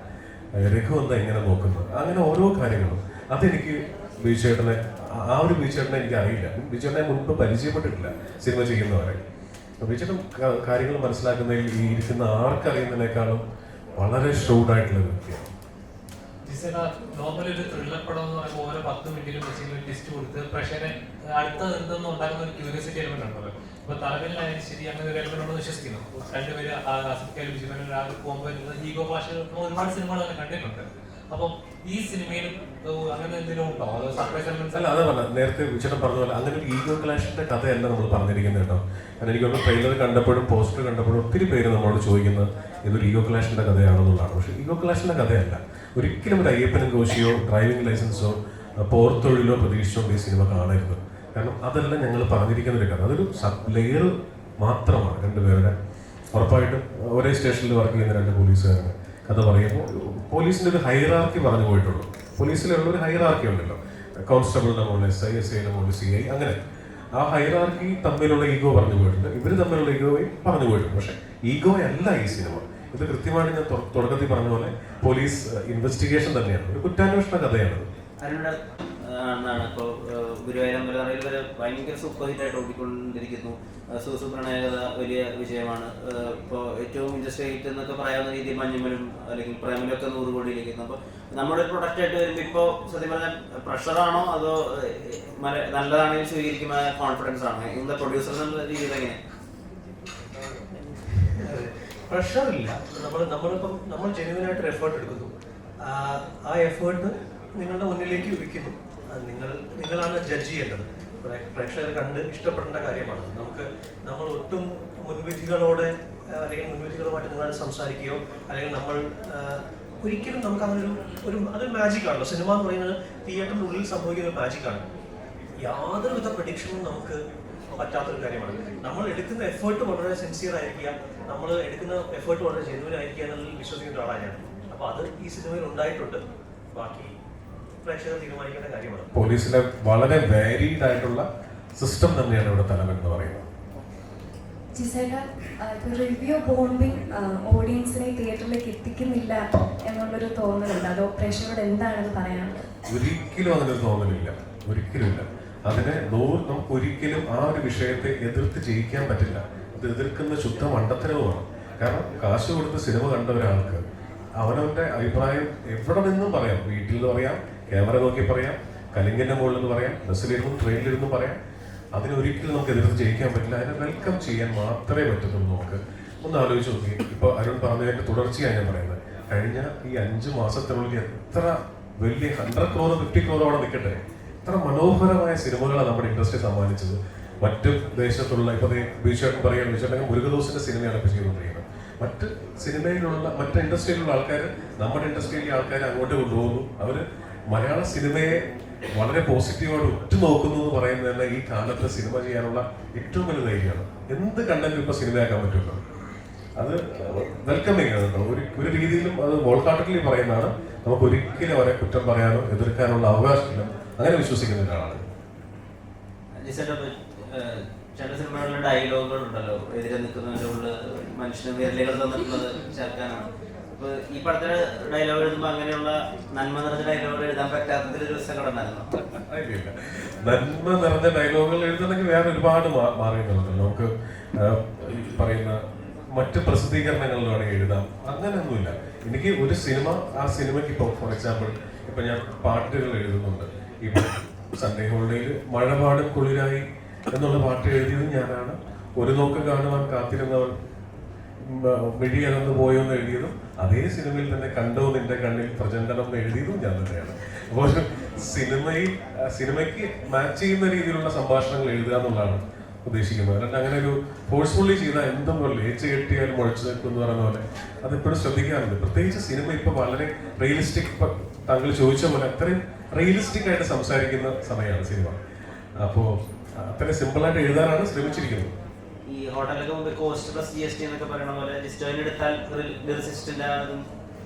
രഘു എന്താ ഇങ്ങനെ നോക്കുന്നത്, അങ്ങനെ ഓരോ കാര്യങ്ങളും. അതെനിക്ക് ബിജുചേട്ടനെ, ആ ഒരു ബിജുചേട്ടനെ എനിക്ക് അറിയില്ല. ബിജുചേട്ടനെ മുൻപ് പരിചയപ്പെട്ടിട്ടില്ല സിനിമ ചെയ്യുന്നവരെ. ബിജുചേട്ടൻ കാര്യങ്ങൾ മനസ്സിലാക്കുന്നതിൽ ഈ ഇരിക്കുന്ന ആർക്കറിയുന്നതിനേക്കാളും വളരെ ഷ്രൂഡായിട്ടുള്ള വ്യക്തിയാണ്. നോർമലി ഒരു ത്രില്ലർ പടം എന്ന് പറയുമ്പോൾ ഓരോ 10 മിനിറ്റിലും വെച്ചിങ്ങനെ ലിസ്റ്റ് കൊടുത്ത് പ്രേക്ഷകനെ അടുത്ത എന്തെന്ന് ഉണ്ടാകുന്ന ഒരു ക്യൂരിയോസിറ്റി എലിമെന്റ് ഉണ്ടല്ലോ. ഇപ്പൊ തലവിലായാലും ശരി അങ്ങനെ ഒരു എലിമെന്റ് ഉണ്ടെന്ന് വിശ്വസിക്കുന്നു. രണ്ടുപേര് ആസിഫായാലും ബിജുമേനും പോകുമ്പോൾ ഈഗോ ക്ലാഷ് ഒരുപാട് സിനിമകൾ തന്നെ കണ്ടിട്ടുണ്ട്. അപ്പം ഈ സിനിമയിലും അങ്ങനെ എന്തെങ്കിലും ഉണ്ടോ, അതോ സർപ്രൈസ് എലിമെന്റ്സ്? അല്ല, അത് പറഞ്ഞ നേരത്തെ വിചാരം പറഞ്ഞ പോലെ അങ്ങനെ ഒരു ഈഗോ ക്ലാഷിന്റെ കഥയല്ല നമ്മൾ പറഞ്ഞിരിക്കുന്നത് കേട്ടോ. കാരണം എനിക്കൊന്ന് ട്രെയിലർ കണ്ടപ്പോഴും പോസ്റ്റർ കണ്ടപ്പോഴും ഒത്തിരി പേര് നമ്മളോട് ചോദിക്കുന്നത് ഇതൊരു ഈഗോ ക്ലാഷിന്റെ കഥയാണെന്നുള്ളതാണ്. പക്ഷേ ഈഗോ ക്ലാഷിന്റെ കഥയല്ല. ഒരിക്കലും ഒരു അയ്യപ്പനും കോശിയോ ഡ്രൈവിംഗ് ലൈസൻസോ പോർത്തൊഴിലോ പ്രതീക്ഷിച്ചുകൊണ്ട് ഈ സിനിമ കാണരുത്. കാരണം അതല്ല ഞങ്ങൾ പറഞ്ഞിരിക്കുന്ന ഒരു കഥ. അതൊരു ലെയർ മാത്രമാണ് രണ്ടുപേരുടെ. ഉറപ്പായിട്ടും ഒരേ സ്റ്റേഷനിൽ വർക്ക് ചെയ്യുന്ന 2 പോലീസുകാരാണ്. കഥ പറയുമ്പോൾ പോലീസിന്റെ ഒരു ഹൈറാർക്കി പറഞ്ഞു പോയിട്ടുള്ളൂ. പോലീസിലുള്ള ഒരു ഹൈറാർക്കി ഉണ്ടല്ലോ, കോൺസ്റ്റബിളിന്റെ മുകളിൽ SI, SIയുടെ മുകളിൽ CI, അങ്ങനെ ആ ഹൈറാർക്കി തമ്മിലുള്ള ഈഗോ പറഞ്ഞു പോയിട്ടുണ്ട്. ഇവർ തമ്മിലുള്ള ഈഗോയും പറഞ്ഞു പോയിട്ടുണ്ട്. പക്ഷെ ഈഗോ അല്ല ഈ സിനിമ. ഇത് കൃത്യമായിട്ട് ഞാൻ തുടക്കത്തിൽ പറഞ്ഞ പോലെ പോലീസ് ഇൻവെസ്റ്റിഗേഷൻ തന്നെയാണ്, ഒരു കുറ്റാന്വേഷണ കഥയാണ്. എന്നാണ് ഇപ്പോൾ ഗുരുവായൂരമ്പലറയിൽ വരെ ഭയങ്കര സൂപ്പർ ഹിറ്റായിട്ട് ഓടിക്കൊണ്ടിരിക്കുന്നു. സുപ്രണയകഥ വലിയ വിജയമാണ്. ഇപ്പോൾ ഏറ്റവും ഇൻഡസ്ട്രി ഹിറ്റ് എന്നൊക്കെ പറയാവുന്ന രീതിയിൽ മഞ്ഞുമലും അല്ലെങ്കിൽ പ്രേമലൊക്കെ 100 കോടിയിലേക്ക് എത്തുന്നു. അപ്പോൾ നമ്മുടെ ഒരു പ്രൊഡക്റ്റ് ആയിട്ട് വരുമ്പോൾ ഇപ്പോൾ സത്യം പറഞ്ഞാൽ പ്രഷറാണോ അതോ നല്ലതാണെങ്കിൽ സ്വീകരിക്കുന്ന കോൺഫിഡൻസ് ആണോ? ഇന്നത്തെ പ്രൊഡ്യൂസർ എന്നുള്ള രീതിയിൽ എങ്ങനെ? പ്രഷറില്ല. നമ്മൾ ജെന്യുവനായിട്ട് എഫേർട്ട് എടുക്കുന്നു. ആ എഫേർട്ട് നിങ്ങളുടെ മുന്നിലേക്ക് വയ്ക്കുന്നു. നിങ്ങളാണ് ജഡ്ജ് ചെയ്യേണ്ടത്. പ്രേക്ഷകർ കണ്ട് ഇഷ്ടപ്പെടേണ്ട കാര്യമാണ്. നമ്മൾ ഒട്ടും മുൻവിധികളോടെ അല്ലെങ്കിൽ മുൻവിധികളുമായിട്ട് നിങ്ങൾ സംസാരിക്കുകയോ അല്ലെങ്കിൽ നമ്മൾ ഒരിക്കലും നമുക്ക് അതൊരു മാജിക്കാണല്ലോ. സിനിമ എന്ന് പറയുന്നത് തിയേറ്ററിനുള്ളിൽ സംഭവിക്കുന്ന ഒരു മാജിക്കാണ്. യാതൊരുവിധ പ്രഡിക്ഷനും നമുക്ക് പറ്റാത്തൊരു കാര്യമാണ്. നമ്മൾ എടുക്കുന്ന എഫേർട്ട് വളരെ സിൻസിയർ ആയിരിക്കുക, നമ്മൾ എടുക്കുന്ന എഫേർട്ട് വളരെ ജെന്യുവൻ ആയിരിക്കുക എന്നുള്ളതിൽ വിശ്വസിക്കുന്ന ഒരാളാണ് ഞാൻ. അപ്പോൾ അത് ഈ സിനിമയിൽ ഉണ്ടായിട്ടുണ്ട്. ബാക്കി പ്രേക്ഷകർ തീരുമാനിക്കേണ്ട കാര്യമാണ്. പോലീസിലെ വളരെ വാരീഡ് ആയിട്ടുള്ള സിസ്റ്റം തന്നെയാണ് ഇവിടെ തലവൻ എന്ന് പറയുന്നത്. റിവ്യൂ ബോംബിംഗ് ഓഡിയൻസിനെ തിയേറ്ററിലേക്ക് എത്തിക്കുന്നില്ല എന്നുള്ളൊരു തോന്നലുണ്ട്. അതോ പ്രേക്ഷകരോട് എന്താണെന്ന് പറയാനുള്ളത്? ഒരിക്കലും അങ്ങനൊരു തോന്നലില്ല, ഒരിക്കലുമില്ല. അതിനെ നമുക്ക് ഒരിക്കലും ആ ഒരു വിഷയത്തെ എതിർത്ത് ജയിക്കാൻ പറ്റില്ല. അത് എതിർക്കുന്ന ശുദ്ധ മണ്ടത്തരവുമാണ്. കാരണം കാശ് കൊടുത്ത് സിനിമ കണ്ട ഒരാൾക്ക് അവനവന്റെ അഭിപ്രായം എവിടെ നിന്നും പറയാം. വീട്ടിൽ നിന്ന് പറയാം, ക്യാമറ നോക്കി പറയാം, കലിംഗന്റെ മുകളിൽ നിന്ന് പറയാം, ബസ്സിലിരുന്നും ട്രെയിനിലിരുന്നും പറയാം. അതിനൊരിക്കലും നമുക്ക് എതിർത്ത് ജയിക്കാൻ പറ്റില്ല. അതിനെ വെൽക്കം ചെയ്യാൻ മാത്രമേ പറ്റത്തുള്ളൂ. നമുക്ക് ഒന്ന് ആലോചിച്ച് നോക്കി. ഇപ്പൊ അരുൺ പറഞ്ഞതിന്റെ തുടർച്ചയാണ് ഞാൻ പറയുന്നത്. കഴിഞ്ഞ ഈ 5 മാസത്തിനുള്ളിൽ എത്ര വലിയ 100 crore 50 crore അവിടെ നിൽക്കട്ടെ, എത്ര മനോഹരമായ സിനിമകളാണ് നമ്മുടെ ഇൻഡസ്ട്രി സമ്മാനിച്ചത്. മറ്റ് ദേശത്തുള്ള ഇപ്പൊ ബിജുചേട്ടൻ പറയാൻ ബിജുചേട്ടൻ മുരുകദോസിന്റെ സിനിമയാണ് ഇപ്പൊ ചെയ്തുകൊണ്ടിരിക്കുന്നത്. മറ്റ് സിനിമയിലുള്ള മറ്റ് ഇൻഡസ്ട്രിയിലുള്ള ആൾക്കാർ നമ്മുടെ ഇൻഡസ്ട്രിയിലെ ആൾക്കാരെ അങ്ങോട്ട് കൊണ്ടുപോകുന്നു. അവര് മലയാള സിനിമയെ വളരെ പോസിറ്റീവായിട്ട് ഉറ്റുനോക്കുന്നു എന്ന് പറയുന്നത് തന്നെ ഈ കാലത്ത് സിനിമ ചെയ്യാനുള്ള ഏറ്റവും വലിയ ധൈര്യമാണ്. എന്ത് കണ്ടന്റും ഇപ്പൊ സിനിമയാക്കാൻ പറ്റുമല്ലോ. അത് വെൽക്കമിങ് ആണ് കേട്ടോ. ഒരു രീതിയിലും അത് വോൾഹാർട്ടഡ്ലി പറയുന്നതാണ്. നമുക്ക് ഒരിക്കലും അവരെ കുറ്റം പറയാനോ എതിർക്കാനുള്ള അവകാശമില്ല. അങ്ങനെ വിശ്വസിക്കുന്ന ഒരാളാണ്. ചില സിനിമകളിലെ ഡയലോഗുകൾ ഉണ്ടല്ലോ, എതിരെ നിൽക്കുന്നതിൻ്റെ ഉള്ളിൽ മനുഷ്യന് വിരലുകൾ തന്നിട്ടുള്ളത് ചേർക്കാനാണ്. അപ്പൊ ഈ പടത്തില് ഡയലോഗ് എഴുതുമ്പോൾ അങ്ങനെയുള്ള നന്മ നിറഞ്ഞ ഡയലോഗുകൾ എഴുതാൻ പറ്റാത്തതിൽ ഒരു ദിവസം കടന്നായിരുന്നു. നന്മ നിറഞ്ഞ ഡയലോഗുകൾ എഴുതണമെങ്കിൽ വേറെ ഒരുപാട് മാർഗങ്ങളുണ്ട്. നമുക്ക് പറയുന്ന മറ്റ് പ്രസിദ്ധീകരണങ്ങളിൽ വേണമെങ്കിൽ എഴുതാം. അങ്ങനെയൊന്നുമില്ല. എനിക്ക് ഒരു സിനിമ, ആ സിനിമയ്ക്ക് ഇപ്പോൾ ഫോർ എക്സാമ്പിൾ ഇപ്പൊ ഞാൻ പാട്ടുകൾ എഴുതുന്നുണ്ട്. ഇപ്പൊ സൺഡേ ഹോളിഡേയിൽ മഴപാടും കുളിരായി എന്നുള്ള പാട്ട് എഴുതിയത് ഞാനാണ്. ഒരു നോക്ക് കാണുവാൻ കാത്തിരുന്നവർ മിഴിയകന്നു പോയോ എന്ന് എഴുതിയതും അതേ സിനിമയിൽ തന്നെ കണ്ടോ നിന്റെ കണ്ണിൽ പ്രചണ്ഡനം എന്ന് എഴുതിയതും ഞാൻ തന്നെയാണ്. അപ്പോൾ സിനിമയ്ക്ക് മാച്ച് ചെയ്യുന്ന രീതിയിലുള്ള സംഭാഷണങ്ങൾ എഴുതുക എന്നുള്ളതാണ് ഉദ്ദേശിക്കുന്നത്. അല്ലാണ്ട് അങ്ങനെ ഒരു ഫോഴ്സ്ഫുള്ളി ചെയ്താൽ എന്തും പോലെ ഏച്ച് കെട്ടിയാലും മുഴച്ചു നിൽക്കും എന്ന് പറയുന്ന പോലെ അതെപ്പോഴും ശ്രദ്ധിക്കാറുണ്ട്. പ്രത്യേകിച്ച് സിനിമ ഇപ്പൊ വളരെ റിയലിസ്റ്റിക്, താങ്കൾ ചോദിച്ച പോലെ അത്രയും റിയലിസ്റ്റിക് ആയിട്ട് സംസാരിക്കുന്ന സമയമാണ് സിനിമ. അപ്പോൾ അത്രയും സിമ്പിളായിട്ട് എഴുതാനാണ് ശ്രമിച്ചിരിക്കുന്നത്. ഈ ഹോട്ടലിലൊക്കെ മുമ്പ് കോസ്റ്റ് പ്ലസ് GST എന്നൊക്കെ പറയുന്ന പോലെ ജിസ്റ്റോയിന് എടുത്താൽ ലിറിസിസ്റ്റിന്റെ അതും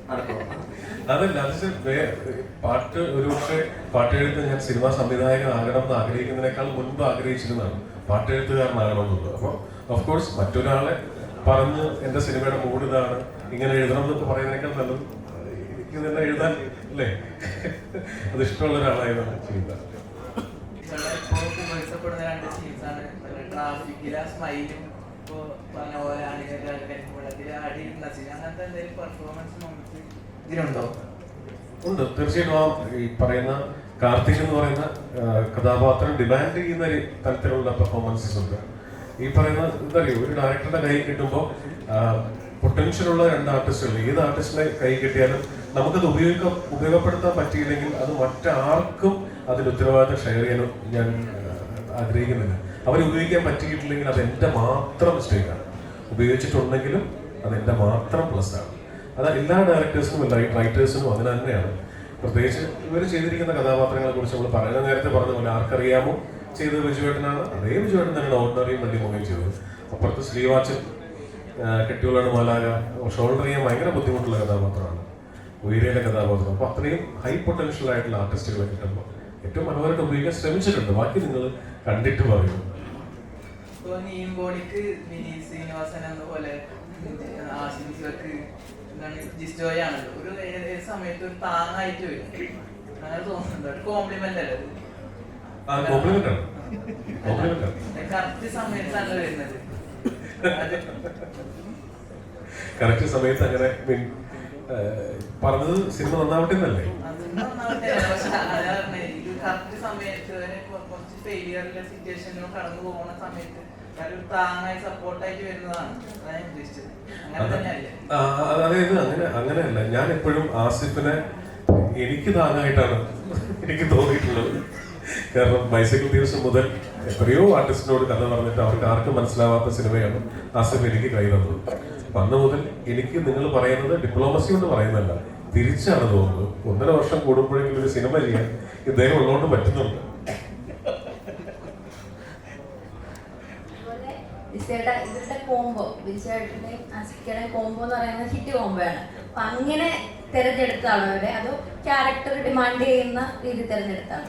നടക്കും. അതല്ല, അത് പാട്ട് ഒരുപക്ഷെ പാട്ടെഴുത്ത് ഞാൻ സിനിമാ സംവിധായകനാകണം എന്ന് ആഗ്രഹിക്കുന്നതിനേക്കാൾ മുൻപ് ആഗ്രഹിച്ചിരുന്നതാണ് പാട്ടെഴുത്തുകാരനാകണം എന്നുള്ളത്. അപ്പോൾ ഓഫ് കോഴ്സ് മറ്റൊരാളെ പറഞ്ഞ് എൻ്റെ സിനിമയുടെ മൂഡ് ഇതാണ്, ഇങ്ങനെ എഴുതണം എന്നൊക്കെ പറയുന്നതിനേക്കാൾ നല്ലത് എനിക്ക് തന്നെ എഴുതാൻ അല്ലേ, അത് ഇഷ്ടമുള്ള ഒരാളായതാണ് ചെയ്യുന്നത്. വിമർശപ്പെടുന്ന 2 സീൻസാണ് ട്രാഫിക്കിലെ സ്മൈലും ഇപ്പോൾ പറഞ്ഞ പോലെ അടികളിൽ അടിയുന്ന സീൻ. അങ്ങനത്തെ എന്തെങ്കിലും പെർഫോമൻസ് നമുക്ക് ഇതിനുണ്ടോ? ഉണ്ട്, തീർച്ചയായിട്ടും. ആ ഈ പറയുന്ന കാർത്തിക് എന്ന് പറയുന്ന കഥാപാത്രം ഡിമാൻഡ് ചെയ്യുന്ന തരത്തിലുള്ള പെർഫോമൻസസ് ഉണ്ട്. ഈ പറയുന്ന എന്താ പറയുക, ഒരു ഡയറക്ടറുടെ കൈ കിട്ടുമ്പോൾ പൊട്ടൻഷ്യലുള്ള 2 ആർട്ടിസ്റ്റുകൾ, ഏത് ആർട്ടിസ്റ്റിനെ കൈ കിട്ടിയാലും നമുക്കത് ഉപയോഗപ്പെടുത്താൻ പറ്റിയില്ലെങ്കിൽ അത് മറ്റാർക്കും അതിന് ഉത്തരവാദിത്തം ഷെയർ ചെയ്യാനും ഞാൻ ആഗ്രഹിക്കുന്നില്ല. അവർ ഉപയോഗിക്കാൻ പറ്റിയിട്ടില്ലെങ്കിൽ അത് എൻ്റെ മാത്രം മിസ്റ്റേക്കാണ്. ഉപയോഗിച്ചിട്ടുണ്ടെങ്കിലും അത് എൻ്റെ മാത്രം പ്ലസ്സാണ്. അത് എല്ലാ ഡയറക്ടേഴ്സിനും റൈറ്റേഴ്സിനും അങ്ങനെ തന്നെയാണ്. പ്രത്യേകിച്ച് ഇവർ ചെയ്തിരിക്കുന്ന കഥാപാത്രങ്ങളെ കുറിച്ച് നമ്മൾ പറയുന്ന നേരത്തെ പറഞ്ഞ പോലെ ആർക്കറിയാമോ ചെയ്തത് വിജുവേട്ടനാണ്. അതേ വിജുവേട്ടൻ തന്നെയാണ് ഓർഡിനറിയും വെള്ളിമുഖയും ചെയ്തത്. അപ്പുറത്ത് ശ്രീവാച്ചൻ കെട്ടിയുള്ളാണ് മാലാക, ഷോൾഡർ ചെയ്യാൻ ഭയങ്കര ബുദ്ധിമുട്ടുള്ള കഥാപാത്രമാണ്, ഉയരയിലെ കഥാപാത്രം. അപ്പോൾ അത്രയും ഹൈ പൊട്ടൻഷ്യൽ ആയിട്ടുള്ള ആർട്ടിസ്റ്റുകളെ കിട്ടുമ്പോൾ ഏറ്റവും മനോഹരമായിട്ട് ഉപയോഗിക്കാൻ ശ്രമിച്ചിട്ടുണ്ട്. ബാക്കി നിങ്ങൾ കണ്ടിട്ട് പറയും. ഇപ്പോൾ നീമ്പോണിക്ക് വിനീത് ശ്രീനിവാസൻ എന്ന പോലെ ആശിമിക്ക് എന്താണ് ജിസ്റ്റോയാണല്ലോ ഒരു ഏത് സമയത്ത് ഒരു താങ്ങായിട്ട് വരും. അങ്ങനെ തോന്നുന്നുണ്ട്. ഒരു കോംപ്ലിമെന്റ് അല്ലേ കറക്റ്റ് സമയത്താണ് വരുന്നത്. കറക്റ്റ് സമയത്ത് അങ്ങനെ പറഞ്ഞത് സിനിമ നന്നാവട്ടെ എന്നല്ലേ? കറക്റ്റ് സമയത്ത് കുറച്ച് ഫെയിലിയറിലെ സിറ്റുവേഷനിലും കടന്നു പോകുന്ന സമയത്ത് ഒരു താങ്ങായി സപ്പോർട്ടായിട്ട് വരുന്നതാണ് ഞാൻ ഉദ്ദേശിച്ചത്. അങ്ങനെ തന്നെയല്ലേ? അതായത് അങ്ങനെയല്ല. ഞാൻ എപ്പോഴും ആസിഫിനെ എനിക്ക് താങ്ങായിട്ടാണ് എനിക്ക് തോന്നിയിട്ടുള്ളത്. കാരണം ബൈസൈക്കിൾ ദിവസം മുതൽ എത്രയോ ആർട്ടിസ്റ്റിനോട് കഥ പറഞ്ഞിട്ട് അവർക്ക് ആർക്കും മനസ്സിലാവാത്ത സിനിമയാണ് ആസിഫ് എനിക്ക് കൈ തന്നത്. അപ്പൊ അന്ന് മുതൽ എനിക്ക് നിങ്ങൾ പറയുന്നത് ഡിപ്ലോമസി കൊണ്ട് പറയുന്നതല്ല, തിരിച്ചാണ് തോന്നുന്നത്. 1.5 വർഷം കൂടുമ്പോഴെങ്കിലും ഒരു സിനിമ ചെയ്യാൻ ഇദ്ദേഹം ഉള്ളതുകൊണ്ട് പറ്റുന്നുണ്ട്. ഇവരുടെ കോംബോ, വിജയേട്ടന്റെയും ആസിഫിയുടെയും കോംബോ എന്ന് പറയുന്നത് ഹിറ്റ് കോംബോയാണ്. അപ്പൊ അങ്ങനെ തിരഞ്ഞെടുത്താണോ അവരെ, അതോ ക്യാരക്ടർ ഡിമാൻഡ് ചെയ്യുന്ന രീതി തിരഞ്ഞെടുത്താണ്?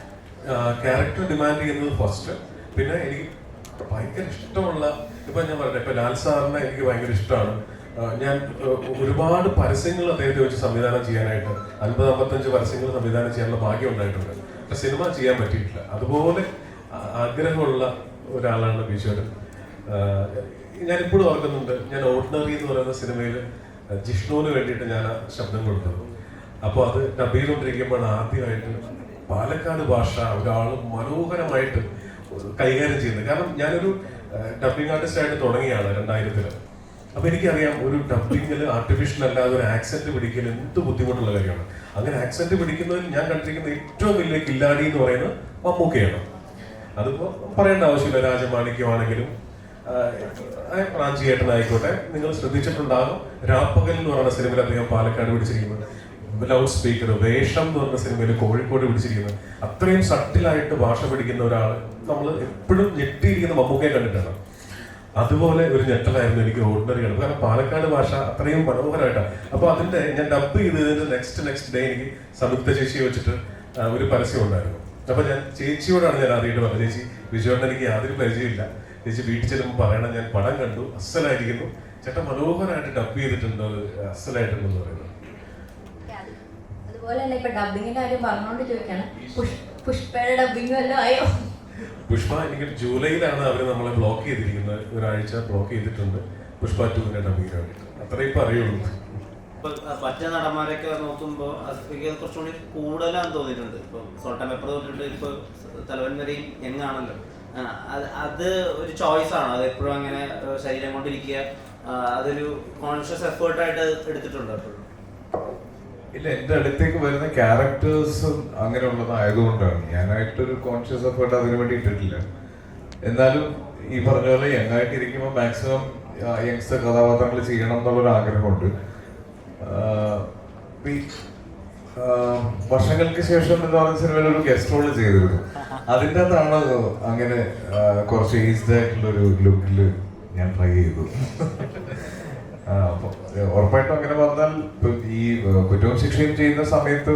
ക്യാരക്ടർ ഡിമാൻഡ് ചെയ്യുന്നത് ഫസ്റ്റ്. പിന്നെ എനിക്ക് ഭയങ്കര ഇഷ്ടമുള്ള, ഇപ്പൊ ഞാൻ പറയട്ടെ, ഇപ്പൊ ലാൽ സാറിനെ എനിക്ക് ഭയങ്കര ഇഷ്ടമാണ്. ഞാൻ ഒരുപാട് പരസ്യങ്ങൾ അദ്ദേഹത്തെ വെച്ച് സംവിധാനം ചെയ്യാനായിട്ട് 50-55 പരസ്യങ്ങൾ സംവിധാനം ചെയ്യാനുള്ള ഭാഗ്യം ഉണ്ടായിട്ടുണ്ട്. പക്ഷെ സിനിമ ചെയ്യാൻ പറ്റിയിട്ടില്ല. അതുപോലെ ആഗ്രഹമുള്ള ഒരാളാണ് ബിജുവേട്ടൻ. ഞാനിപ്പോഴും ഓർക്കുന്നുണ്ട്, ഞാൻ ഓർഡിനറി എന്ന് പറയുന്ന സിനിമയിൽ ജിഷ്ണുവിന് വേണ്ടിയിട്ട് ഞാൻ ശബ്ദം കൊടുത്തത്. അപ്പോൾ അത് ഡബ് ചെയ്തുകൊണ്ടിരിക്കുമ്പോഴാണ് ആദ്യമായിട്ട് പാലക്കാട് ഭാഷ ഒരാൾ മനോഹരമായിട്ട് കൈകാര്യം ചെയ്യുന്നത്. കാരണം ഞാനൊരു ഡബിങ് ആർട്ടിസ്റ്റായിട്ട് തുടങ്ങിയാണ് 2000-ൽ. അപ്പോൾ എനിക്കറിയാം ഒരു ഡബിങ്ങിൽ ആർട്ടിഫിഷ്യൽ അല്ലാതെ ഒരു ആക്സെന്റ് പിടിക്കൽ എന്ത് ബുദ്ധിമുട്ടുള്ള കാര്യമാണ്. അങ്ങനെ ആക്സെന്റ് പിടിക്കുന്നതിൽ ഞാൻ കണ്ടിരിക്കുന്ന ഏറ്റവും വലിയ കില്ലാടി എന്ന് പറയുന്നത് മമ്മൂക്കയാണ്. അതിപ്പോൾ പറയേണ്ട ആവശ്യമില്ല. രാജമാണിക്യമാണെങ്കിലും റാഞ്ചിയേട്ടനായിക്കോട്ടെ, നിങ്ങൾ ശ്രദ്ധിച്ചിട്ടുണ്ടാകും രാപ്പകൽ എന്ന് പറയുന്ന സിനിമയിൽ അദ്ദേഹം പാലക്കാട് പിടിച്ചിരിക്കുന്നത്, ലൗഡ് സ്പീക്കർ, വേഷം എന്ന് പറഞ്ഞ സിനിമയിൽ കോഴിക്കോട് പിടിച്ചിരിക്കുന്നത്, അത്രയും സട്ടിലായിട്ട് ഭാഷ പിടിക്കുന്ന ഒരാൾ നമ്മൾ എപ്പോഴും ഞെട്ടിയിരിക്കുന്ന മമ്മൂക്കയെ കണ്ടിട്ടാണ്. അതുപോലെ ഒരു ഞെട്ടലായിരുന്നു എനിക്ക് ഓർഡിനറി ആണ്. കാരണം പാലക്കാട് ഭാഷ അത്രയും മനോഹരമായിട്ടാണ്. അപ്പോൾ അതിന്റെ ഞാൻ ഡബ് ചെയ്തതിന്റെ നെക്സ്റ്റ് ഡേ എനിക്ക് സംയുക്ത ചേച്ചിയെ വെച്ചിട്ട് ഒരു പരസ്യം ഉണ്ടായിരുന്നു. അപ്പൊ ഞാൻ ചേച്ചിയോടാണ് ഞാൻ ആദ്യമായിട്ട് പറഞ്ഞത്, ചേച്ചി വിജുവേട്ടൻ എനിക്ക് യാതൊരു പരിചയമില്ല, ചേച്ചി വീട്ടിൽ ചെല്ലുമ്പോൾ പറയണം ഞാൻ പടം കണ്ടു, അസലായിരിക്കുന്നു, ചേട്ടൻ മനോഹരമായിട്ട് ഡബ് ചെയ്തിട്ടുണ്ട്, അസലായിട്ടുണ്ടെന്ന് പറയുന്നത്. അതുപോലെ തന്നെ ഇപ്പൊ ഡബിങ്ങിന്റെ കാര്യം പറഞ്ഞോണ്ട് ചോദിക്കാണ്, പുഷ്പയുടെ ഡബിങ് വല്ലതും ആയോ? പുഷ്പ എനിക്ക് ജൂലൈയിലാണ് അവർ നമ്മളെ ബ്ലോക്ക് ചെയ്തിരിക്കുന്നത്, ഒരാഴ്ച ബ്ലോക്ക് ചെയ്തിട്ടുണ്ട് പുഷ്പ 2 ഡബിങ്ങിന് വേണ്ടിയിട്ട്. അത്രേ ഇപ്പൊ അറിയുള്ളൂ. മറ്റേ നടന്മാരൊക്കെ നോക്കുമ്പോൾ അസ്ഫിക്ക് കുറച്ചുകൂടി കൂടുതലാന്ന് തോന്നിയിട്ടുണ്ട്. ഇപ്പൊ സോൾട്ട് പെപ്പർ തൊട്ടിട്ട് ഇപ്പൊ തലവൻ വരെയും യങ്ങാണല്ലോ. അത് ഒരു ചോയ്സ് ആണ്. അത് എപ്പോഴും അങ്ങനെ ശരീരം കൊണ്ടിരിക്കുക, അതൊരു കോൺഷ്യസ് എഫേർട്ടായിട്ട് എടുത്തിട്ടുണ്ട് എപ്പോഴും? ഇല്ല, എൻ്റെ അടുത്തേക്ക് വരുന്ന ക്യാരക്ടേഴ്സ് അങ്ങനെയുള്ളതായതുകൊണ്ടാണ്. ഞാനായിട്ടൊരു കോൺഷ്യസ് എഫേർട്ട് അതിനു വേണ്ടി ഇട്ടിട്ടില്ല. എന്നാലും ഈ പറഞ്ഞ പോലെ യങ്ങായിട്ട് ഇരിക്കുമ്പോൾ മാക്സിമം യങ്സ്റ്റർ കഥാപാത്രങ്ങൾ ചെയ്യണം എന്നുള്ളൊരു ആഗ്രഹമുണ്ട്. വർഷങ്ങൾക്ക് ശേഷം എന്ന് പറയുന്ന സിനിമയിൽ ഒരു ഗസ്റ്റ് റോൾ ചെയ്തിരുന്നു. അതിൻ്റെ അകത്താണ് അങ്ങനെ കുറച്ച് ഏജ്ഡ് ആയിട്ടുള്ളൊരു ലുക്കിൽ ഞാൻ ട്രൈ ചെയ്തു. അപ്പോൾ ഉറപ്പായിട്ടും അങ്ങനെ വന്നാൽ ഈ കുറ്റവും ശിക്ഷയും ചെയ്യുന്ന സമയത്ത്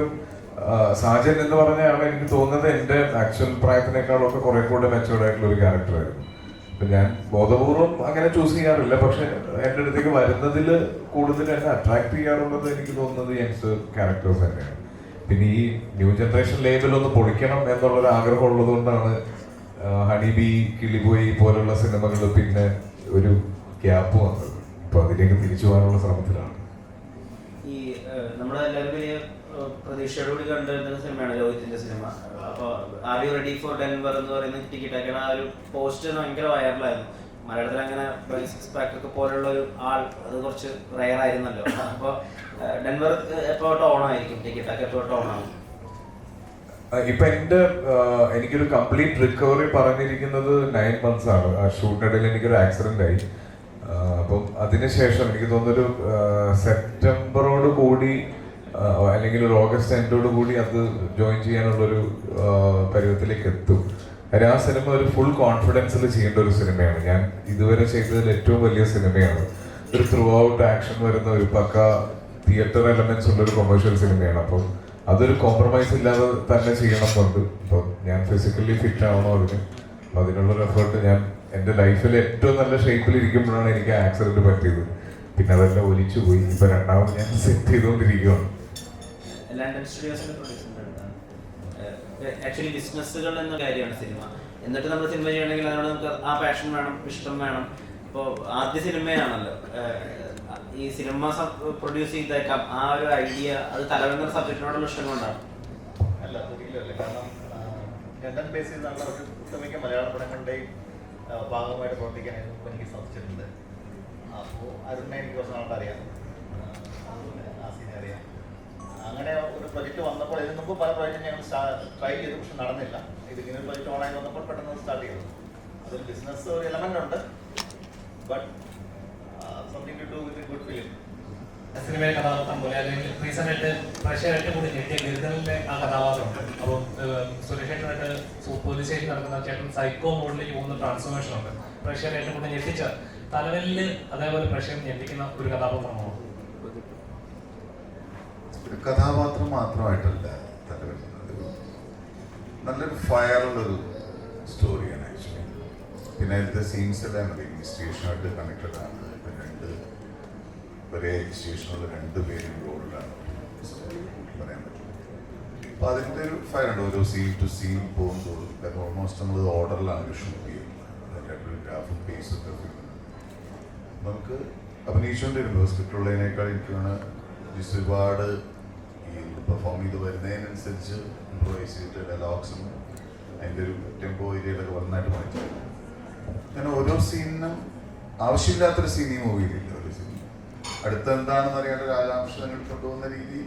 സാജൻ എന്ന് പറഞ്ഞ ആളെ എനിക്ക് തോന്നുന്നത് എൻ്റെ ആക്ച്വൽ പ്രായത്തിനേക്കാളൊക്കെ കുറെ കൂടെ മെച്ചുവേർഡ് ആയിട്ടുള്ള ഒരു ക്യാരക്ടറായിരുന്നു. അപ്പൊ ഞാൻ ബോധപൂർവം അങ്ങനെ ചൂസ് ചെയ്യാറില്ല, പക്ഷെ എൻ്റെ അടുത്തേക്ക് വരുന്നതിൽ കൂടുതൽ എന്നെ അട്രാക്ട് ചെയ്യാറുള്ളത് എനിക്ക് തോന്നുന്നത് യങ്സ്റ്റർ ക്യാരക്ടേഴ്സ് തന്നെയാണ്. പിന്നെ ഈ ന്യൂ ജനറേഷൻ ലേബൽ ഒന്ന് പൊളിക്കണം എന്നുള്ളൊരു ആഗ്രഹം ഉള്ളത് കൊണ്ടാണ് ഹണിബി, കിളിബോയി പോലുള്ള സിനിമകൾ പിന്നെ ഒരു ഗ്യാപ്പ് വന്നത്. അപ്പൊ അതിലേക്ക് തിരിച്ചു പോകാനുള്ള ശ്രമത്തിലാണ്. ഈ നമ്മളെല്ലാവരും വലിയ പ്രതീക്ഷയോടുകൂടി കണ്ടുവരുന്ന സിനിമയാണ് രോഹിത്തിന്റെ സിനിമ. അപ്പോൾ are you ready for Denver എന്ന് പറയുന്ന ടിക്കറ്റ് ആ ഒരു പോസ്റ്റ് ഭയങ്കര വൈറലായിരുന്നു. മലയാളത്തിൽ അങ്ങനെ സ്പാക്കൊക്കെ പോലുള്ള ഒരു ആൾ അത് കുറച്ച് റയർ ആയിരുന്നല്ലോ. അപ്പോൾ ഡെൻവർ എപ്പോഴോട്ട് ഓണായിരിക്കും, ടിക്കറ്റൊക്കെ എപ്പോഴോട്ട് ഓണാകും? ഇപ്പൊ എനിക്കൊരു കംപ്ലീറ്റ് റിക്കവറി പറഞ്ഞിരിക്കുന്നത് 9 months ആണ്. ആ ഷൂട്ടിനിടയിൽ എനിക്കൊരു ആക്സിഡന്റ് ആയി. അപ്പം അതിനുശേഷം എനിക്ക് തോന്നുന്നൊരു സെപ്റ്റംബറോട് കൂടി അല്ലെങ്കിൽ ഒരു ഓഗസ്റ്റ് എൻഡോട് കൂടി അത് ജോയിൻ ചെയ്യാനുള്ളൊരു പരുവത്തിലേക്ക് എത്തും. ആ സിനിമ ഒരു ഫുൾ കോൺഫിഡൻസിൽ ചെയ്യേണ്ട ഒരു സിനിമയാണ്. ഞാൻ ഇതുവരെ ചെയ്തതിൽ ഏറ്റവും വലിയ സിനിമയാണ്. ഒരു ത്രൂ ഔട്ട് ആക്ഷൻ വരുന്ന ഒരു പക്ക തിയേറ്റർ എലമെന്റ്സ് ഉള്ള ഒരു കൊമേഴ്ഷ്യൽ സിനിമയാണ്. അപ്പം അതൊരു കോംപ്രമൈസ് ഇല്ലാതെ തന്നെ ചെയ്യണമെന്നുണ്ട്. അപ്പം ഞാൻ ഫിസിക്കലി ഫിറ്റ് ആവണോ അതിനുള്ളൊരു എഫേർട്ട് ഞാൻ എൻ്റെ ലൈഫിൽ ഏറ്റവും നല്ല ഷേപ്പിൽ ഇരിക്കുമ്പോഴാണ് എനിക്ക് ആക്സിഡന്റ് പറ്റിയത്. പിന്നെ അതെല്ലാം ഒലിച്ചു പോയി. ഇപ്പൊ രണ്ടാമത് ഞാൻ സെറ്റ് ചെയ്തുകൊണ്ടിരിക്കുകയാണ്. ലണ്ടൻ സ്റ്റുഡിയോസിന്റെ പ്രൊഡ്യൂസറിന്റെ അടുത്താണ്. ആക്ച്വലി ബിസിനസ്സുകൾ എന്ന കാര്യമാണ് സിനിമ. എന്നിട്ട് നമ്മൾ സിനിമ ചെയ്യണമെങ്കിൽ അതിനോട് നമുക്ക് ആ പാഷൻ വേണം, ഇഷ്ടം വേണം. ഇപ്പോൾ ആദ്യ സിനിമയാണല്ലോ, ഈ സിനിമ പ്രൊഡ്യൂസ് ചെയ്തേക്കാം ആ ഒരു ഐഡിയ, അത് തലവെന്ന സബ്ജക്റ്റിനോടുള്ള ഇഷ്ടം കൊണ്ടാണ്. അല്ല, ഒരിക്കലുമല്ല. കാരണം ലണ്ടൻ ബേസ് ചെയ്താണ് ഒരു ഒട്ടുമിക്ക മലയാള പടങ്ങളുടെയും ഭാഗമായിട്ട് പ്രവർത്തിക്കാൻ എനിക്ക് സാധിച്ചിട്ടുണ്ട്. അപ്പോൾ അരുണിനെ എനിക്ക് കുറച്ച് നാളെ അറിയാം, ആസിനെ അറിയാം. അങ്ങനെ ഒരു പ്രൊജക്റ്റ് വന്നപ്പോൾ ഇതിന് മുമ്പ് പല പ്രൊജക്റ്റും ഞങ്ങൾ ട്രൈ ചെയ്തു, പക്ഷെ നടന്നില്ല. ഇതിങ്ങനെ ഒരു പ്രൊജക്റ്റ് ഓണായി വന്നപ്പോൾ പെട്ടെന്ന് സ്റ്റാർട്ട് ചെയ്തു. അതൊരു ബിസിനസ് ഒരു എലമെന്റ് ഉണ്ട്, but something to do with good film. സിനിമയിലെ കഥാപാത്രം പോലെ അല്ലെങ്കിൽ റീസെന്റ് പ്രേക്ഷകരായിട്ട് കൂടി ഞെട്ടിയ ഗരുതലിന്റെ ആ കഥാപാത്രമുണ്ട്. അപ്പോൾ സുരേഷ് ചേട്ടനായിട്ട് പോലീസ് സ്റ്റേഷൻ നടക്കുന്ന ചേട്ടൻ സൈക്കോ മോഡിലേക്ക് പോകുന്ന ട്രാൻസ്ഫോർമേഷൻ ഉണ്ട്. പ്രേക്ഷകരായിട്ട് കൂടി ഞെട്ടിച്ച തലവലില് അതേപോലെ പ്രേക്ഷകർ ഞെട്ടിക്കുന്ന ഒരു കഥാപാത്രമാണോ? ഒരു കഥാപാത്രം മാത്രമായിട്ടല്ല തലവലിൽ, നല്ലൊരു ഫയറുള്ളൊരു സ്റ്റോറിയാണ് ആക്ച്വലി. പിന്നെ അതിലത്തെ സീൻസ് എല്ലാം ഇൻവെസ്റ്റിഗേഷനായിട്ട് കണക്റ്റഡ് ആണ്. ഒരേ സ്റ്റേഷനുള്ള 2 പേരും റോഡിലാണ് പറയാൻ പറ്റും. അപ്പോൾ അതിൻ്റെ ഒരു ഫയറുണ്ട്. ഓരോ സീൻ ടു സീൻ പോകുമ്പോൾ ഓൾമോസ്റ്റ് നമ്മൾ ഓർഡറിലാണ് ഷൂട്ട് ചെയ്യുന്നത്. ഗ്രാഫും പേസൊക്കെ നമുക്ക് അഭിനയിച്ചുകൊണ്ടിരുമ്പോൾ സ്ക്രിപ്റ്റുള്ളതിനേക്കാൾ എനിക്കാണ് ജസ്റ്റ് ഒരുപാട് ഈ പെർഫോം ചെയ്ത് വരുന്നതിനനുസരിച്ച് ഇംപ്രൂവൈസ് ചെയ്തിട്ട് ഡയലോഗ്സും അതിൻ്റെ ഒരു ടെമ്പോ ഏരിയയിലൊക്കെ നന്നായിട്ട് മാറ്റി. അങ്ങനെ ഓരോ സീനിനും ആവശ്യമില്ലാത്തൊരു സീൻ ഈ മൂവിയിലില്ല. ഒരു സീൻ അടുത്തെന്താണെന്ന് അറിയാണ്ട് ഒരു ആകാംക്ഷ കൊണ്ടുപോകുന്ന രീതി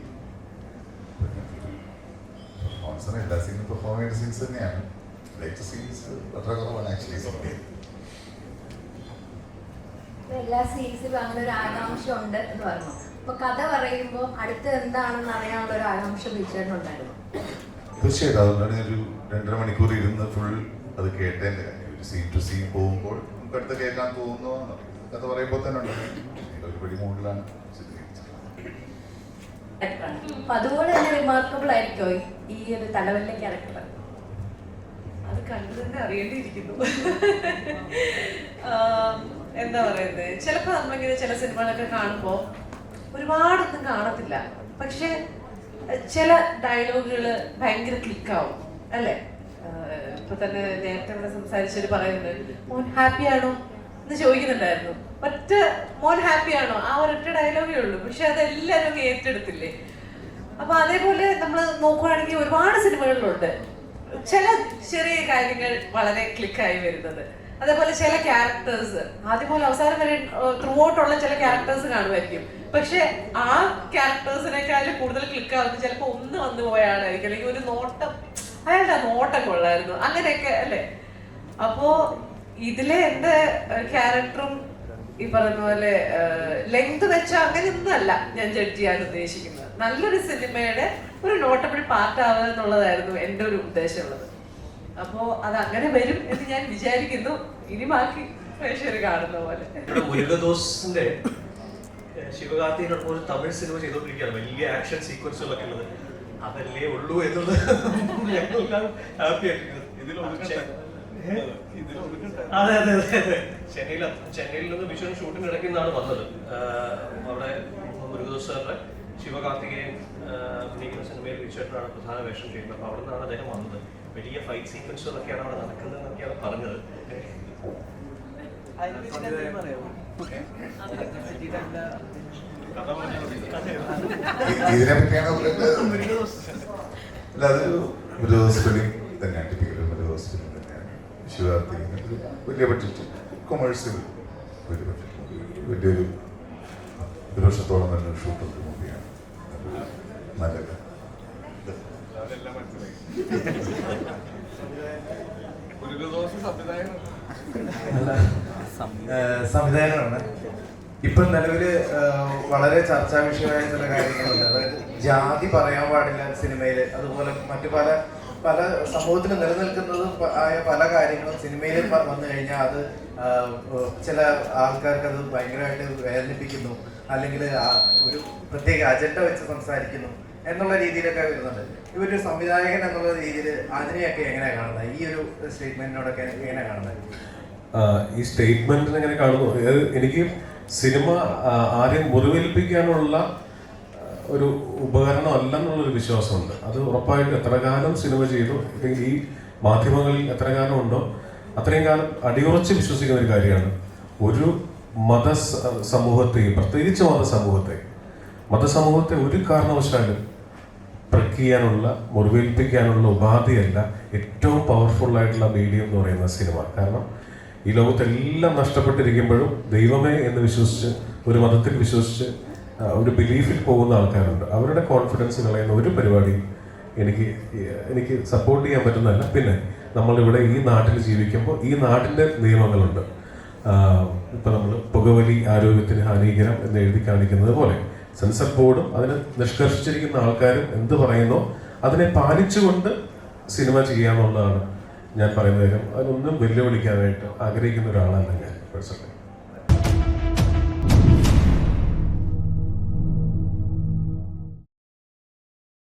പെർഫോമൻസിന് എല്ലാ സീനും പെർഫോം ചെയ്ത സീൻസ് തന്നെയാണ്. ലൈറ്റ് സീൻസ് വളരെ കുറവാണ് ആക്ച്വലി. എല്ലാ സീൻസിലും അങ്ങനെ ഒരു ആകാംക്ഷ ഉണ്ട് എന്ന് പറഞ്ഞു. അപ്പൊ കഥ പറയുമ്പോൾ അടുത്ത് എന്താണെന്ന് അറിയാനുള്ള ഒരു ആകാംക്ഷ വിളിച്ചിട്ടുണ്ടായിരുന്നു. തീർച്ചയായിട്ടും അതുകൊണ്ടാണ് ഒരു 2.5 മണിക്കൂർ ഇരുന്ന് ഫുൾ അത് കേട്ടതിൻ്റെ കാര്യം. ഒരു സീൻ ടു സീൻ പോകുമ്പോൾ നമുക്ക് അടുത്ത് കേൾക്കാൻ തോന്നുന്നു. കഥ പറയുമ്പോൾ തന്നെ ഉണ്ട് ഒരുപടി മൂഡിലാണ് ചിത്രീകരിച്ചത്. അപ്പൊ അതുപോലെ തന്നെ റിമാർക്കബിൾ ആയിരിക്കോ ഈ ഒരു തലവലിലെ ക്യാരക്ടർ? അത് കണ്ടു തന്നെ അറിയേണ്ടിയിരിക്കുന്നു. എന്താ പറയുന്നത്, ചിലപ്പോൾ നമ്മളിങ്ങനെ ചില സിനിമകളൊക്കെ കാണുമ്പോൾ ഒരുപാടൊന്നും കാണത്തില്ല, പക്ഷെ ചില ഡയലോഗുകൾ ഭയങ്കര ക്ലിക്കാവും അല്ലേ? ഇപ്പൊ തന്നെ നേരത്തെ ഇവിടെ സംസാരിച്ചവര് പറയുന്നത് മോൻ ഹാപ്പിയാണോ എന്ന് ചോദിക്കുന്നുണ്ടായിരുന്നു. ഒറ്റ മോൻ ഹാപ്പിയാണോ ആ ഒരൊറ്റ ഡയലോഗേ ഉള്ളൂ, പക്ഷെ അതെല്ലാവരും ഏറ്റെടുത്തില്ലേ? അപ്പൊ അതേപോലെ നമ്മൾ നോക്കുവാണെങ്കിൽ ഒരുപാട് സിനിമകളിലുണ്ട് ചില ചെറിയ കാര്യങ്ങൾ വളരെ ക്ലിക്കായി വരുന്നത്. അതേപോലെ ചില ക്യാരക്ടേഴ്സ് ആദ്യം പോലെ അവസാനം വരെ ത്രൂ ഔട്ടുള്ള ചില ക്യാരക്ടേഴ്സ് കാണുമായിരിക്കും, പക്ഷെ ആ ക്യാരക്ടേഴ്സിനേക്കാളും കൂടുതൽ ക്ലിക്ക് ആവുന്നത് ചിലപ്പോൾ ഒന്ന് വന്നു പോയാളായിരിക്കും, അല്ലെങ്കിൽ ഒരു നോട്ടം അയാളുടെ നോട്ടം കൊള്ളായിരുന്നു അങ്ങനെയൊക്കെ അല്ലേ? അപ്പോ ഇതിലെ എന്റെ ക്യാരക്ടറും ഈ പറയുന്ന പോലെ ലെങ്ത് വെച്ച അങ്ങനെയൊന്നും അല്ല ഞാൻ ജഡ്ജ് ചെയ്യാൻ ഉദ്ദേശിക്കുന്നത്. നല്ലൊരു സിനിമയുടെ ഒരു നോട്ടബിൾ പാർട്ട് ആവുക എന്നുള്ളതായിരുന്നു എൻ്റെ ഒരു ഉദ്ദേശമുള്ളത്. അപ്പോ അത് അങ്ങനെ വരും എന്ന് ഞാൻ വിചാരിക്കുന്നു. ഇനി ബാക്കി പ്രേക്ഷകർ കാണുന്ന പോലെ. മുരുകദോസിന്റെ ശിവകാർത്തികനോടൊപ്പം ഒരു തമിഴ് സിനിമ ചെയ്തുകൊണ്ടിരിക്കുകയാണ്, വലിയ ആക്ഷൻ സീക്വൻസുകളൊക്കെ ഉള്ളത്. അതല്ലേ ഉള്ളൂ എന്നുള്ളത് ഞങ്ങൾക്കാണ് ഹാപ്പി ആയിട്ടിരിക്കുന്നത്. അതെ അതെ അതെ അതെ. ചെന്നൈയിൽ നിന്ന് വിഷുവിന് ഷൂട്ടിന് ഇടയ്ക്കുന്നാണ് വന്നത്. അവിടെ മുരുകദോസ് സാറിന്റെ ശിവകാർത്തികേയൻ അഭിനയിക്കുന്ന സിനിമയിൽ വിജയേട്ടനാണ് പ്രധാന വേഷം ചെയ്യുന്നത്. അപ്പോൾ അവിടെ നിന്നാണ് അദ്ദേഹം വന്നത്. വലിയ ഫൈറ്റ് സീക്വൻസുകളൊക്കെയാണ് അവിടെ നടക്കുന്നത് എന്നൊക്കെയാണ് പറഞ്ഞത്. ഇതിനെ പറ്റിയാണ് അല്ല, അതൊരു മുരുകദോസ് ഫിലിം തന്നെയാണ്, ടിപ്പിക്കൽ മുരുകദോസ് ഫിലിം തന്നെയാണ്. ശിവകാർത്തികേയൻ ഒരു വലിയ ബഡ്ജറ്റ് കൊമേഴ്സ്യൽ വലിയ ബഡ്ജറ്റ് വലിയൊരു 1 വർഷത്തോളം തന്നെ ഷൂട്ടുണ്ട് മൂവിയാണ്. നല്ല സംവിധായകനാണ്. ഇപ്പൊ നിലവില് വളരെ ചർച്ചാ വിഷയമായ ചില കാര്യങ്ങളുണ്ട്. അതായത് ജാതി പറയാൻ പാടില്ല സിനിമയില്, അതുപോലെ മറ്റു പല പല സമൂഹത്തിൽ നിലനിൽക്കുന്നതും ആയ പല കാര്യങ്ങളും സിനിമയിൽ വന്നു കഴിഞ്ഞാൽ അത് ചില ആൾക്കാർക്ക് അത് ഭയങ്കരമായിട്ട് വേദനിപ്പിക്കുന്നു, അല്ലെങ്കിൽ ഒരു പ്രത്യേക അജണ്ട വെച്ച് സംസാരിക്കുന്നു എന്നുള്ള രീതിയിലൊക്കെ വരുന്നുണ്ട്. ഇവരൊരു സംവിധായകൻ എന്നുള്ള രീതിയിൽ അതിനെയൊക്കെ എങ്ങനെയാണ് കാണുന്നത്? ഈ ഒരു സ്റ്റേറ്റ്മെന്റിനോടൊക്കെ എങ്ങനെയാണ് കാണുന്നത്? ഈ സ്റ്റേറ്റ്മെന്റിന് എങ്ങനെ കാണുന്നു? എനിക്ക് സിനിമ ആരെയും മുറിവേൽപ്പിക്കാനുള്ള ഒരു ഉപകരണം അല്ലെന്നുള്ളൊരു വിശ്വാസമുണ്ട്. അത് ഉറപ്പായിട്ട് എത്ര കാലം സിനിമ ചെയ്തു, അല്ലെങ്കിൽ ഈ മാധ്യമങ്ങളിൽ എത്ര കാലം ഉണ്ടോ അത്രയും കാലം അടിയുറച്ച് വിശ്വസിക്കുന്ന ഒരു കാര്യമാണ് ഒരു സമൂഹത്തെയും പ്രത്യേകിച്ച് മതസമൂഹത്തെ ഒരു കാരണവശാലും പ്രക്കിയാനുള്ള മുറിവേൽപ്പിക്കാനുള്ള ഉപാധിയല്ല ഏറ്റവും പവർഫുള്ളായിട്ടുള്ള മീഡിയം എന്ന് പറയുന്ന സിനിമ. കാരണം ഈ ലോകത്തെല്ലാം നഷ്ടപ്പെട്ടിരിക്കുമ്പോഴും ദൈവമേ എന്ന് വിശ്വസിച്ച്, ഒരു മതത്തിൽ വിശ്വസിച്ച്, ഒരു ബിലീഫിൽ പോകുന്ന ആൾക്കാരുണ്ട്. അവരുടെ കോൺഫിഡൻസ് കളയുന്ന ഒരു പരിപാടിയും എനിക്ക് സപ്പോർട്ട് ചെയ്യാൻ പറ്റുന്നതല്ല. പിന്നെ നമ്മളിവിടെ ഈ നാട്ടിൽ ജീവിക്കുമ്പോൾ ഈ നാട്ടിൻ്റെ നിയമങ്ങളുണ്ട്. ഇപ്പം നമ്മൾ പുകവലി ആരോഗ്യത്തിന് ഹാനികരം എന്ന് എഴുതി കാണിക്കുന്നത് പോലെ സെൻസർ ബോർഡും അതിന് നിഷ്കർഷിച്ചിരിക്കുന്ന ആൾക്കാരും എന്ത് പറയുന്നോ അതിനെ പാലിച്ചുകൊണ്ട് സിനിമ ചെയ്യാമെന്നുള്ളതാണ് ഞാൻ പറയുന്നത്. അതിനൊന്നും വെല്ലുവിളിക്കാനായിട്ട് ആഗ്രഹിക്കുന്ന ഒരാളല്ല ഞാൻ പേഴ്സണലി.